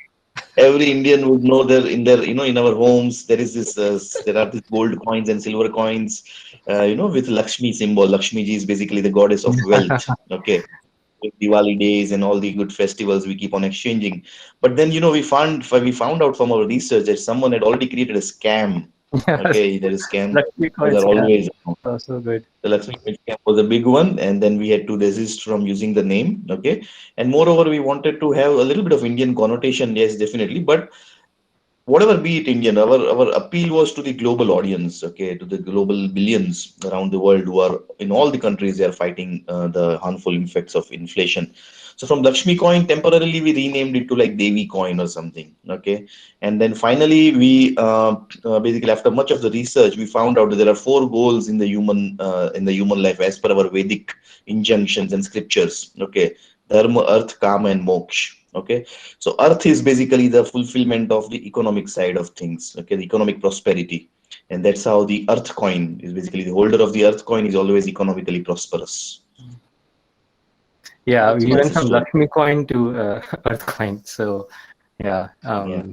Speaker 5: every Indian would know that in our homes there is this there are these gold coins and silver coins, with Lakshmi symbol. Lakshmi ji is basically the goddess of wealth. Okay, with Diwali days and all the good festivals we keep on exchanging. But then we found out from our research that someone had already created a scam.
Speaker 4: Yes.
Speaker 5: Okay, there is scam.
Speaker 4: Lucky
Speaker 5: Those
Speaker 4: coins,
Speaker 5: are
Speaker 4: yeah.
Speaker 5: always
Speaker 4: Oh, so good.
Speaker 5: the Lakshmi Pet scam was a big one, and then we had to desist from using the name. Okay, and moreover, we wanted to have a little bit of Indian connotation. Yes, definitely, but whatever be it Indian, our appeal was to the global audience, okay, to the global billions around the world who are in all the countries they are fighting the harmful effects of inflation. So from Lakshmi coin, temporarily we renamed it to like Devi coin or something, okay, and then finally we basically after much of the research we found out that there are four goals in the human life as per our Vedic injunctions and scriptures, okay, dharma, arth, kama, and moksha. Okay, so earth is basically the fulfillment of the economic side of things, okay, the economic prosperity. And that's how the earth coin is basically the holder of the earth coin is always economically prosperous.
Speaker 4: Yeah,
Speaker 2: That's
Speaker 4: we
Speaker 5: That's
Speaker 4: went
Speaker 5: the
Speaker 4: from
Speaker 5: story.
Speaker 4: Lakshmi coin to Earth coin. So yeah,
Speaker 5: Yeah.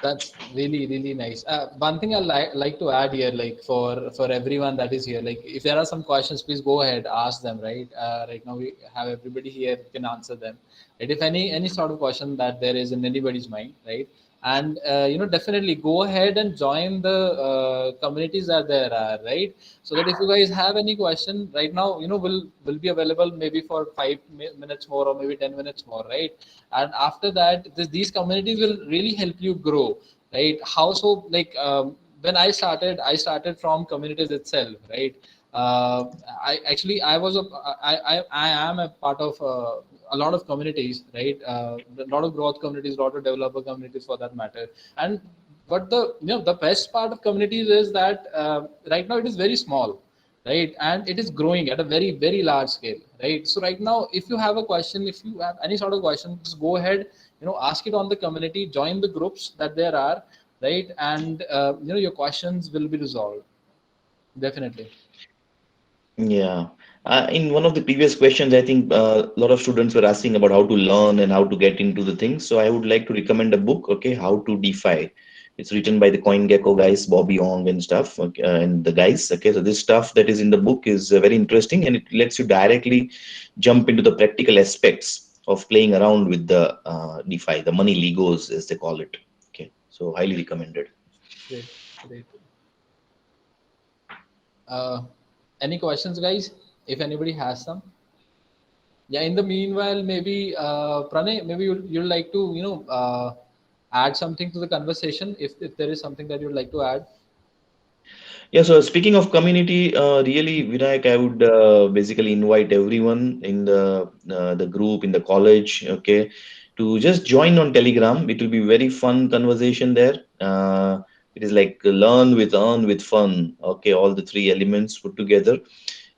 Speaker 2: That's really, really nice. One thing I like to add here, like for everyone that is here, like if there are some questions, please go ahead, ask them. Right. Right now we have everybody here who can answer them. Right. If any sort of question that there is in anybody's mind, right, and definitely go ahead and join the communities that there are, right. So that if you guys have any question right now, will be available maybe for 5 minutes more or maybe 10 minutes more, right. And after that these communities will really help you grow, right. How so? Like when I started from communities itself, right. uh, I was I am a part of a lot of communities, right. A lot of growth communities, a lot of developer communities for that matter. And but the best part of communities is that right now it is very small, right, and it is growing at a very, very large scale, right. So right now if you have a question, if you have any sort of question, just go ahead, ask it on the community, join the groups that there are, right. And your questions will be resolved, definitely.
Speaker 5: Yeah. In one of the previous questions, I think a lot of students were asking about how to learn and how to get into the things. So I would like to recommend a book, okay, How to DeFi. It's written by the CoinGecko guys, Bobby Ong and stuff, okay, and the guys. Okay, so this stuff that is in the book is very interesting and it lets you directly jump into the practical aspects of playing around with the DeFi, the money Legos as they call it. Okay, so highly recommended.
Speaker 2: Great, great. Any questions, guys? If anybody has some. Yeah. In the meanwhile, maybe Pranay, maybe you'd like to add something to the conversation if there is something that you'd like to add.
Speaker 5: Yeah, so speaking of community, really, Vinayak, I would basically invite everyone in the group in the college, okay, to just join on Telegram. It will be very fun conversation there. It is like learn with earn with fun, okay, all the three elements put together.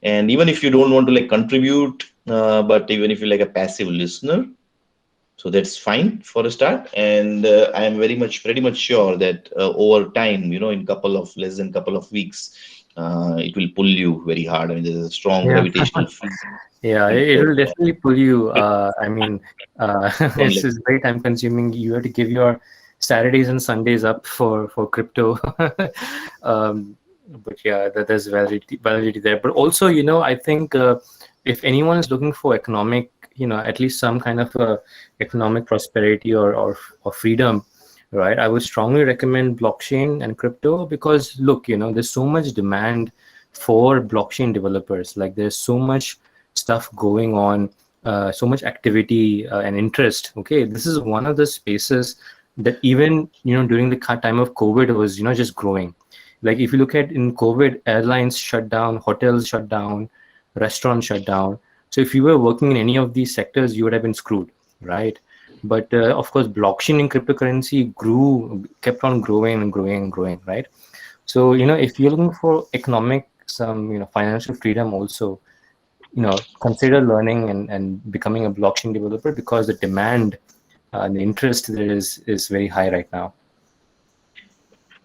Speaker 5: And even if you don't want to like contribute, but even if you're like a passive listener, so that's fine for a start. And I am pretty much sure that over time, in couple of less than couple of weeks, it will pull you very hard. I mean, there's a strong
Speaker 4: Yeah.
Speaker 5: gravitational field.
Speaker 4: Yeah, it will definitely pull you. I mean,
Speaker 5: Don't
Speaker 4: it's
Speaker 5: let-
Speaker 4: just very time consuming. You have to give your Saturdays and Sundays up for crypto. But yeah, there's validity there. But also, I think if anyone is looking for economic, at least some kind of economic prosperity or freedom, right? I would strongly recommend blockchain and crypto because look, there's so much demand for blockchain developers. Like there's so much stuff going on, so much activity and interest. Okay, this is one of the spaces that even during the time of COVID was just growing. Like if you look at in COVID, airlines shut down, hotels shut down, restaurants shut down. So if you were working in any of these sectors, you would have been screwed, right? But of course, blockchain and cryptocurrency kept on growing and growing and growing, right? So if you're looking for economic, some financial freedom also, consider learning and becoming a blockchain developer because the demand and the interest there is very high right now.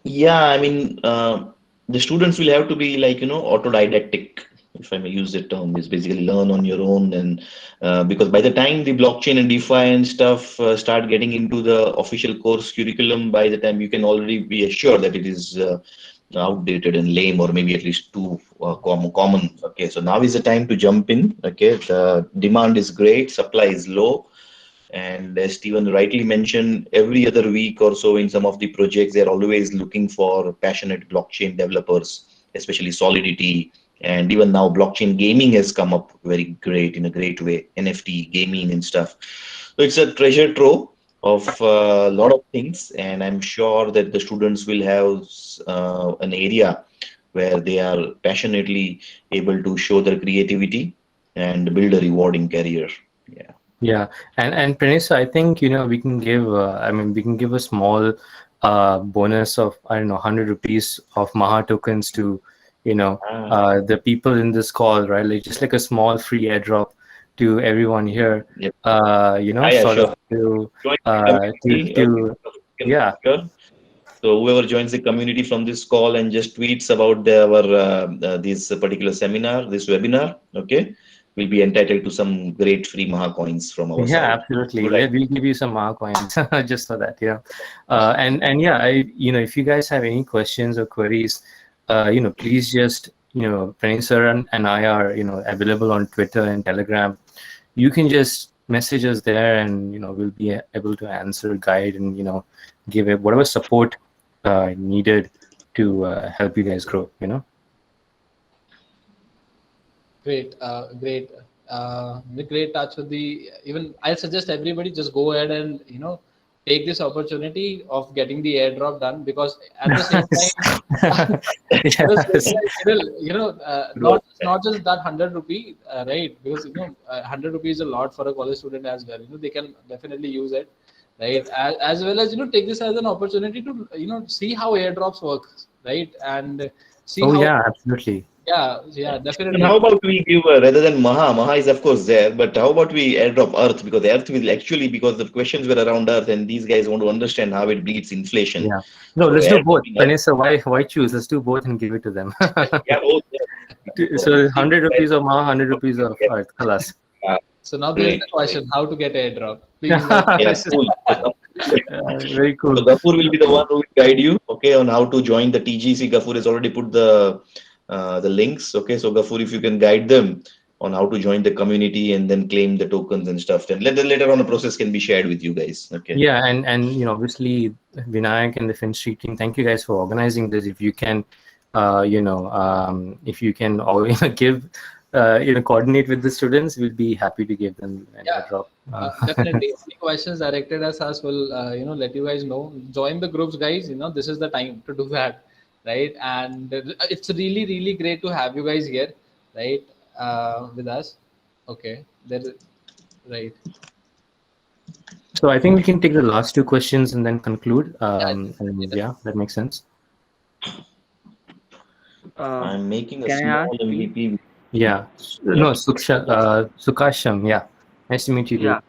Speaker 5: Yeah, I mean, the students will have to be like, autodidactic, if I may use the term, is basically learn on your own. And because by the time the blockchain and DeFi and stuff start getting into the official course curriculum, by the time you can already be assured that it is outdated and lame, or maybe at least too common. Okay, so now is the time to jump in. Okay, the demand is great, supply is low. And as Stephen rightly mentioned, every other week or so in some of the projects, they're always looking for passionate blockchain developers, especially Solidity. And even now, blockchain gaming has come up in a great way, NFT gaming and stuff. So it's a treasure trove of a lot of things. And I'm sure that the students will have an area where they are passionately able to show their creativity and build a rewarding career. Yeah.
Speaker 4: Yeah, and Pranisa, I think we can give. We can give a small bonus of I don't know 100 rupees of Maha tokens to the people in this call, right? Like just like a small free airdrop to everyone here.
Speaker 5: Yep. Yeah,
Speaker 4: Sort
Speaker 5: sure.
Speaker 4: of to
Speaker 5: Join the community.
Speaker 4: yeah.
Speaker 5: Sure. So whoever joins the community from this call and just tweets about our this particular seminar, this webinar, okay, will be entitled to some great free Maha coins from our
Speaker 4: Yeah,
Speaker 5: side.
Speaker 4: absolutely.
Speaker 5: Good
Speaker 4: We'll
Speaker 5: idea.
Speaker 4: give you some Maha coins just for that. Yeah, and yeah, if you guys have any questions or queries, please just Pranay sir and I are available on Twitter and Telegram. You can just message us there, and we'll be able to answer, guide, and give it whatever support needed to help you guys grow.
Speaker 2: Great, great. The great touch with the even. I'll suggest everybody just go ahead and take this opportunity of getting the airdrop done because at the same time, at the
Speaker 4: Yes.
Speaker 2: same time, not just that 100 rupee, right? Because 100 rupees is a lot for a college student as well. They can definitely use it, right? As well as take this as an opportunity to see how airdrops work, right? And see
Speaker 4: Oh
Speaker 2: how
Speaker 4: yeah, absolutely.
Speaker 2: yeah,
Speaker 5: And
Speaker 2: definitely.
Speaker 5: how about we give rather than Maha is of course there, but how about we airdrop Earth, because the Earth will actually, because the questions were around Earth and these guys want to understand how it beats inflation.
Speaker 4: Yeah. No,
Speaker 5: So
Speaker 4: let's do both.
Speaker 5: airdropping Earth,
Speaker 4: Vanessa, why choose? Let's do both and give it to them.
Speaker 5: yeah, both, yeah, no
Speaker 4: So
Speaker 5: problem.
Speaker 4: 100 rupees of Maha, 100 rupees of Earth. Khalas.
Speaker 2: So now there's the question: how to get airdrop? Please.
Speaker 5: Yeah, cool.
Speaker 4: Very
Speaker 5: So
Speaker 4: cool.
Speaker 5: Gafur will be the one who will guide you, okay, on how to join the TGC. Gafur has already put the links, okay. So Gafur, if you can guide them, on how to join the community and then claim the tokens and stuff. And later on, the process can be shared with you guys. Okay.
Speaker 4: Yeah, and obviously Vinayak and the Finstreet team, thank you guys for organizing this. If you can, if you can always give, coordinate with the students, we'll be happy to give them an
Speaker 2: Yeah.
Speaker 4: airdrop.
Speaker 2: Definitely. Any questions directed at us will, let you guys know. Join the groups, guys. This is the time to do that, right? And it's really, really great to have you guys here, right, with us. Okay, right.
Speaker 4: So I think we can take the last two questions and then conclude.
Speaker 2: Yeah,
Speaker 4: And yeah, that makes sense.
Speaker 5: I'm making a
Speaker 6: Can I
Speaker 5: small
Speaker 6: ask, please?
Speaker 5: MVP.
Speaker 4: Yeah. No, Sukasham. Yeah. Nice to meet you, dude.
Speaker 6: Yeah.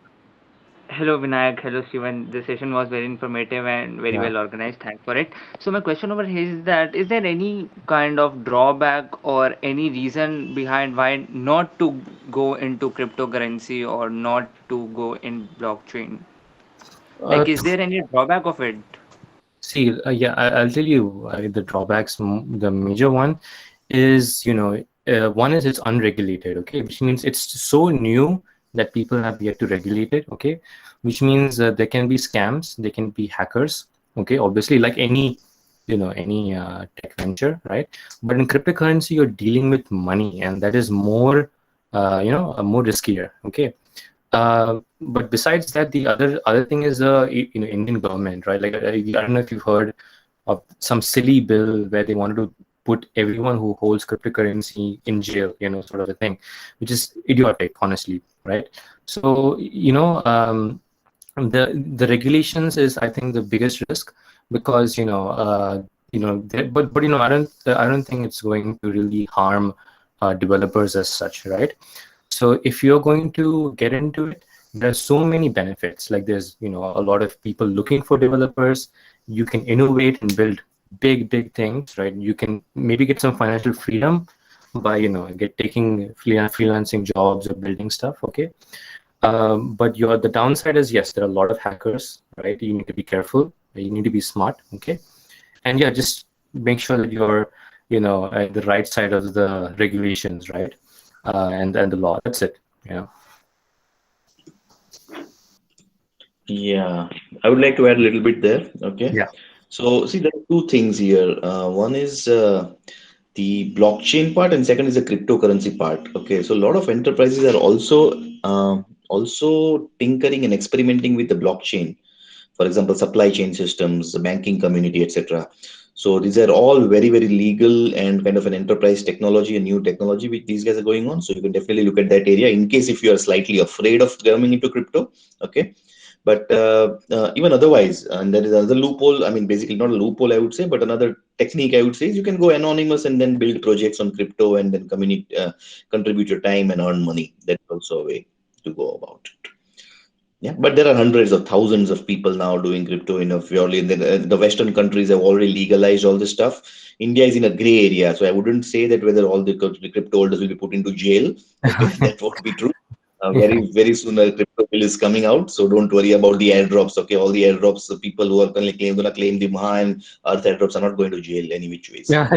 Speaker 6: Hello, Vinayak. Hello, Steven. The session was very informative and very
Speaker 4: Yeah.
Speaker 6: well organized. Thanks for it. So my question over here is that is there any kind of drawback or any reason behind why not to go into cryptocurrency or not to go in blockchain?
Speaker 4: Uh,
Speaker 6: Like, is there any drawback of it?
Speaker 4: See, yeah, I'll tell you the drawbacks. The major one is, one is it's unregulated, okay, which means it's so new that people have yet to regulate it, okay, which means there can be scams, there can be hackers, okay, obviously like any, any tech venture, right? But in cryptocurrency, you're dealing with money, and that is more, more riskier, okay. But besides that, the other thing is the Indian government, right? Like I don't know if you've heard of some silly bill where they wanted to put everyone who holds cryptocurrency in jail, sort of a thing, which is idiotic, honestly, right? So the regulations is, I think, the biggest risk, because but I don't think it's going to really harm developers as such, right? So if you're going to get into it, there's so many benefits. Like there's a lot of people looking for developers. You can innovate and build big things, right? You can maybe get some financial freedom by taking freelancing jobs or building stuff, okay. But the downside is, yes, there are a lot of hackers, right? You need to be careful, you need to be smart, okay. And yeah, just make sure that you're at the right side of the regulations, right? And the law. That's it.
Speaker 5: Yeah, I would like to add a little bit there. Okay.
Speaker 4: Yeah.
Speaker 5: So, see, there are two things here. One is the blockchain part, and second is the cryptocurrency part. Okay. So, a lot of enterprises are also tinkering and experimenting with the blockchain. For example, supply chain systems, the banking community, etc. So, these are all very, very legal and kind of an enterprise technology, a new technology which these guys are going on. So, you can definitely look at that area in case if you are slightly afraid of coming into crypto. Okay. But even otherwise, and there is another loophole. I mean, basically not a loophole, I would say, but another technique I would say is you can go anonymous and then build projects on crypto and then contribute your time and earn money. That's also a way to go about it. Yeah, but there are hundreds of thousands of people now doing crypto in a purely. And then the Western countries have already legalized all this stuff. India is in a gray area, so I wouldn't say that whether all the crypto holders will be put into jail. Okay, that won't be true. Very soon a crypto bill is coming out, so don't worry about the airdrops. Okay, all the airdrops, the people who are gonna claim the Maha and Earth airdrops are not going to jail any which ways.
Speaker 4: Yeah.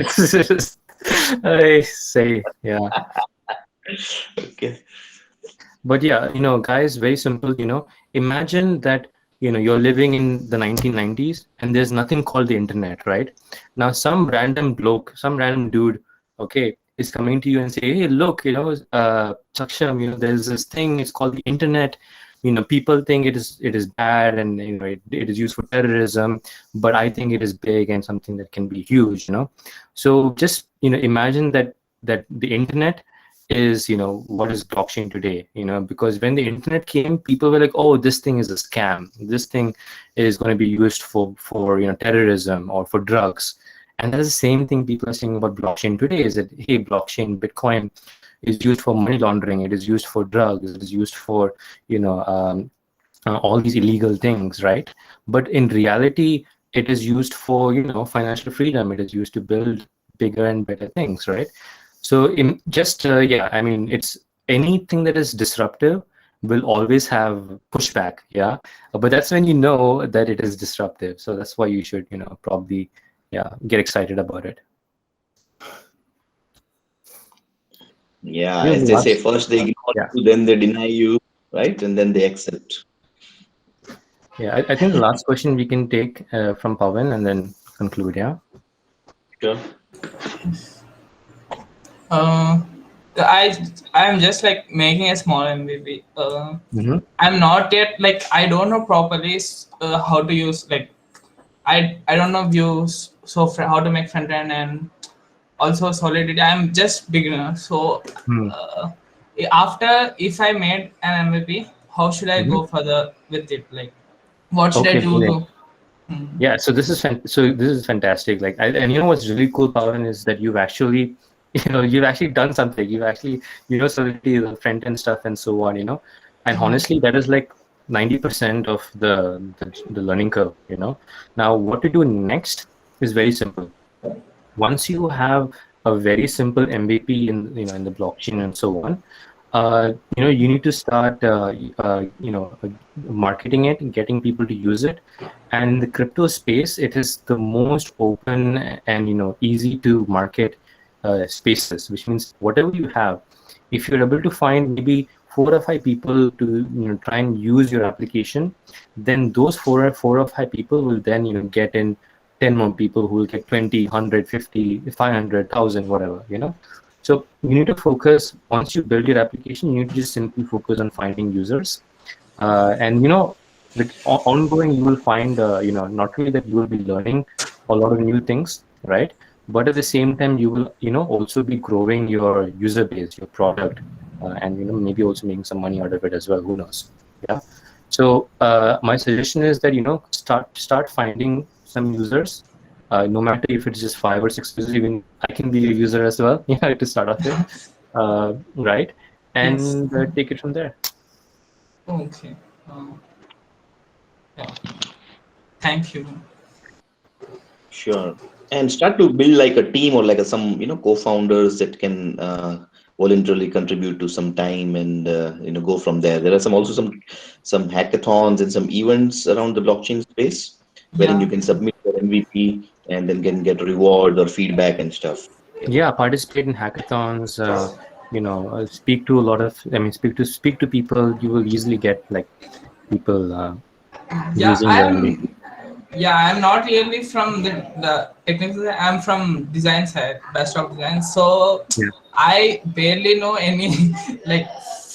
Speaker 4: I say, yeah.
Speaker 5: Okay.
Speaker 4: But yeah, guys, very simple. Imagine that you're living in the 1990s and there's nothing called the internet, right? Now some random bloke, some random dude, okay, is coming to you and say, hey, look, Saksham, there's this thing, it's called the internet. People think it is bad, and it is used for terrorism, but I think it is big and something that can be huge. So just imagine that the internet is what is blockchain today. Because when the internet came, people were like, oh, this thing is a scam, this thing is going to be used for terrorism or for drugs. And that's the same thing people are saying about blockchain today, is that, hey, blockchain, Bitcoin is used for money laundering, it is used for drugs, it is used for all these illegal things, right? But in reality, it is used for financial freedom, it is used to build bigger and better things, right? So I mean, it's anything that is disruptive will always have pushback, yeah. But that's when you know that it is disruptive. So that's why you should probably get excited about it.
Speaker 5: Yeah,
Speaker 4: You know,
Speaker 5: as
Speaker 4: the
Speaker 5: they say,
Speaker 4: last,
Speaker 5: first they ignore
Speaker 4: yeah,
Speaker 5: you, then they deny you, right? And then they accept.
Speaker 4: yeah. I think the last question we can take from Pawan and then conclude. Yeah.
Speaker 5: Sure.
Speaker 7: Uh, I am just like making a small MVP.
Speaker 4: Mm-hmm.
Speaker 7: I'm not yet like I don't know properly how to use like I don't know views so how to make front end and also Solidity. I'm just beginner. So uh, after if I made an MVP, how should I
Speaker 4: Mm-hmm.
Speaker 7: go further with it? Like what should I
Speaker 4: Okay,
Speaker 7: do
Speaker 4: brilliant.
Speaker 7: to? Hmm.
Speaker 4: Yeah, so this is fantastic. Like, and you know what's really cool, Pawan, is that you've actually, you've actually done something. You've actually, Solidity, the front end stuff, and so on. And honestly, that is like 90% of the learning curve. Now what to do next is very simple. Once you have a very simple MVP in the blockchain and so on, you need to start marketing it and getting people to use it. And in the crypto space, it is the most open and easy to market spaces, which means whatever you have, if you're able to find maybe 4 or 5 people to try and use your application, then those four or five people will then get in 10 more people who will get 20, 100, 50, 500,000, whatever. So you need to focus, once you build your application, you need to just simply focus on finding users. And ongoing, you will find, not only that you will be learning a lot of new things, right? But at the same time, you will, also be growing your user base, your product, and, maybe also making some money out of it as well. Who knows? Yeah. So my suggestion is that, start finding some users, no matter if it's just 5 or 6 users. Even I can be a user as well, to start off with, right?
Speaker 7: Yes.
Speaker 4: And take it from there.
Speaker 7: Okay. Yeah. Thank you.
Speaker 5: Sure. And start to build like a team or like some, co-founders that can voluntarily contribute to some time and go from there. There are some hackathons and some events around the blockchain space wherein you
Speaker 7: Yeah.
Speaker 5: can submit your MVP and then can get rewards or feedback and stuff.
Speaker 4: Yeah, participate in hackathons. Speak to a lot of. I mean, speak to people. You will easily get like people
Speaker 7: Yeah.
Speaker 4: using your MVP.
Speaker 7: Yeah, I'm not really from the technical side. I'm from design side, best of design. So
Speaker 4: Yeah.
Speaker 7: I barely know any like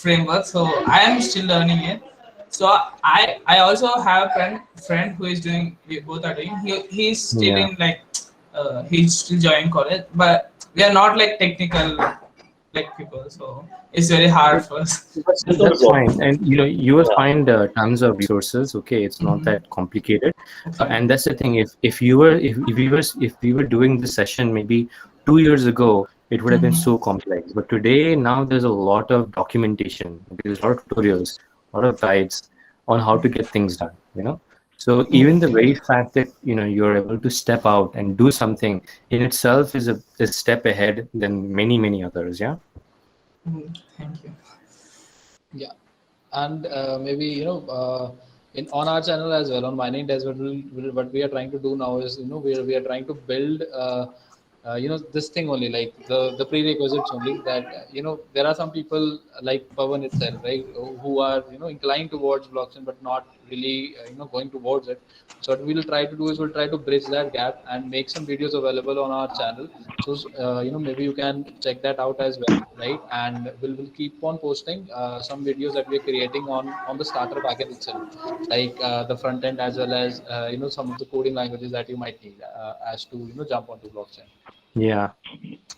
Speaker 7: framework. So I am still learning it. So I also have a friend who is doing. We both are doing. He's still
Speaker 4: Yeah.
Speaker 7: in like he's still joining college, but we are not like technical like people. So it's very hard for us.
Speaker 5: That's not a
Speaker 4: That's fine,
Speaker 5: problem.
Speaker 4: and you will find tons of resources. Okay, it's not
Speaker 7: Mhm.
Speaker 4: that complicated,
Speaker 7: Okay.
Speaker 4: and that's the thing. If we were doing this session maybe 2 years ago, it would have been so complex. But today, now there's a lot of documentation. There's a lot of tutorials, a lot of guides on how to get things done. So even the
Speaker 7: Okay.
Speaker 4: very fact that you're able to step out and do something in itself is a step ahead than many others. Yeah.
Speaker 7: Thank you.
Speaker 2: Yeah, and maybe in on our channel as well on mining days, what we are trying to do now is we are trying to build this thing only, like the prerequisites only, that there are some people like Pawan itself, right, who are inclined towards blockchain but not really going towards it. So what we'll try to do is we'll try to bridge that gap and make some videos available on our channel. So maybe you can check that out as well, right? And we'll keep on posting some videos that we're creating on the starter package itself, like the front end, as well as some of the coding languages that you might need as to jump onto blockchain.
Speaker 4: Yeah.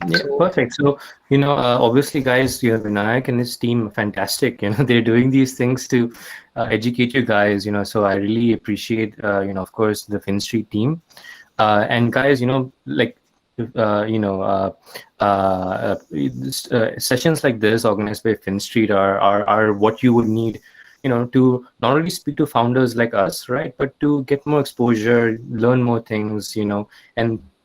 Speaker 4: Yeah,
Speaker 2: So
Speaker 4: perfect. So, obviously, guys, Vinayak and his team, fantastic. They're doing these things to educate you guys. So I really appreciate, of course, the Finstreet team. And guys, like, sessions like this organized by Finstreet are what you would need, to not only speak to founders like us, right, but to get more exposure, learn more things,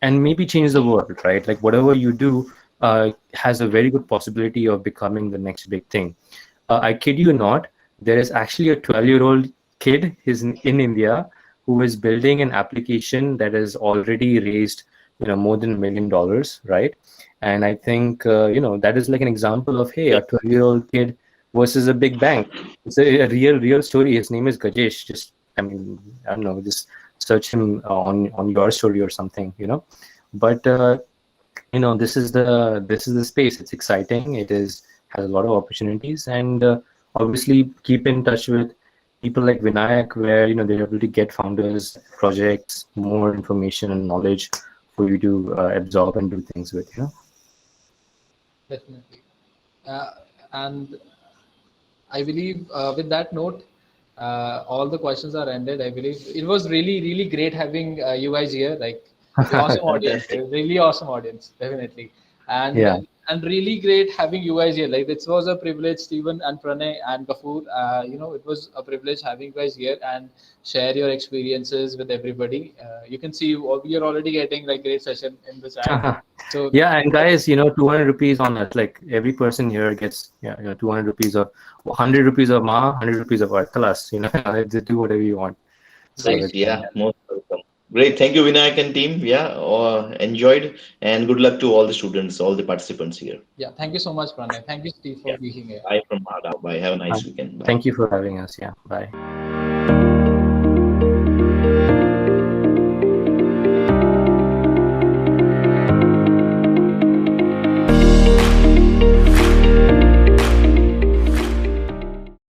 Speaker 4: and maybe change the world, right? Like whatever you do has a very good possibility of becoming the next big thing. I kid you not, there is actually a 12-year-old kid in India who is building an application that has already raised more than $1 million, right? And I think that is like an example of, hey, a 12-year-old kid versus a big bank. It's a real story. His name is Gajesh. Just, I mean, I don't know, just search him on your story or something, But this is the space. It's exciting. Has a lot of opportunities, and obviously keep in touch with people like Vinayak, where they're able to get founders, projects, more information and knowledge for you to absorb and do things with.
Speaker 2: Definitely. And I believe with that note, all the questions are ended. I believe it was really, really great having you guys here. Like, the awesome audience,
Speaker 5: Fantastic.
Speaker 2: really awesome audience, definitely. And
Speaker 4: Yeah.
Speaker 2: and really great having you guys here. Like, this was a privilege, Stephen and Pranay and Gafur. It was a privilege having you guys here and share your experiences with everybody. You can see we are already getting like great session in the chat. So
Speaker 4: Yeah, and guys, 200 rupees on us. Like every person here gets 200 rupees of 100 rupees of Maha, 100 rupees of our class. Just do whatever you want. So
Speaker 5: Nice.
Speaker 4: it's,
Speaker 5: Yeah, most welcome. Great. Thank you, Vinayak and team. Yeah, enjoyed, and good luck to all the students, all the participants here.
Speaker 2: yeah, thank you so much, Pranay. Thank you, Steve, for
Speaker 5: Yeah.
Speaker 2: being here.
Speaker 5: Bye from Mahadao. Bye. Have a nice weekend. Bye.
Speaker 4: thank you for having us. Yeah, bye.